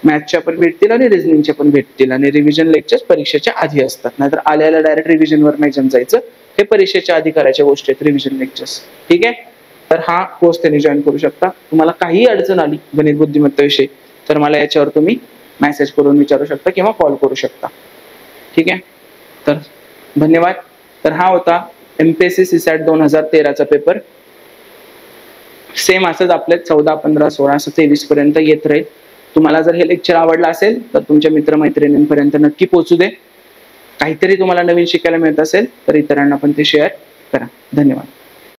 मॅथ्सच्या पण भेटतील आणि रिझनिंगच्या पण भेटतील. आणि रिव्हिजन लेक्चर्स परीक्षेच्या आधी असतात. नाहीतर आल्याला डायरेक्ट रिव्हिजनवर नाही जायचं. हे परीक्षेच्या आधी करायच्या गोष्टी आहेत रिव्हिजन लेक्चर्स. ठीक आहे. तर हा कोर्स त्यांनी जॉईन करू शकता. तुम्हाला काही अडचण आली गणित बुद्धिमत्तेविषयी तर मला याच्यावर तुम्ही मेसेज करून विचारू शकता किंवा कॉल करू शकता. ठीक आहे. तर धन्यवाद. तर हा होता MPSC CSAT 2013चा पेपर. सेम असंच आपले 14, 15, 16, 23 पर्यंत येत राहील. तुम्हाला जर हे लेक्चर आवडलं असेल तर तुमच्या मित्रमैत्रिणींपर्यंत नक्की पोहोचू दे. काहीतरी तुम्हाला नवीन शिकायला मिळत असेल तर इतरांना पण ते शेअर करा. धन्यवाद.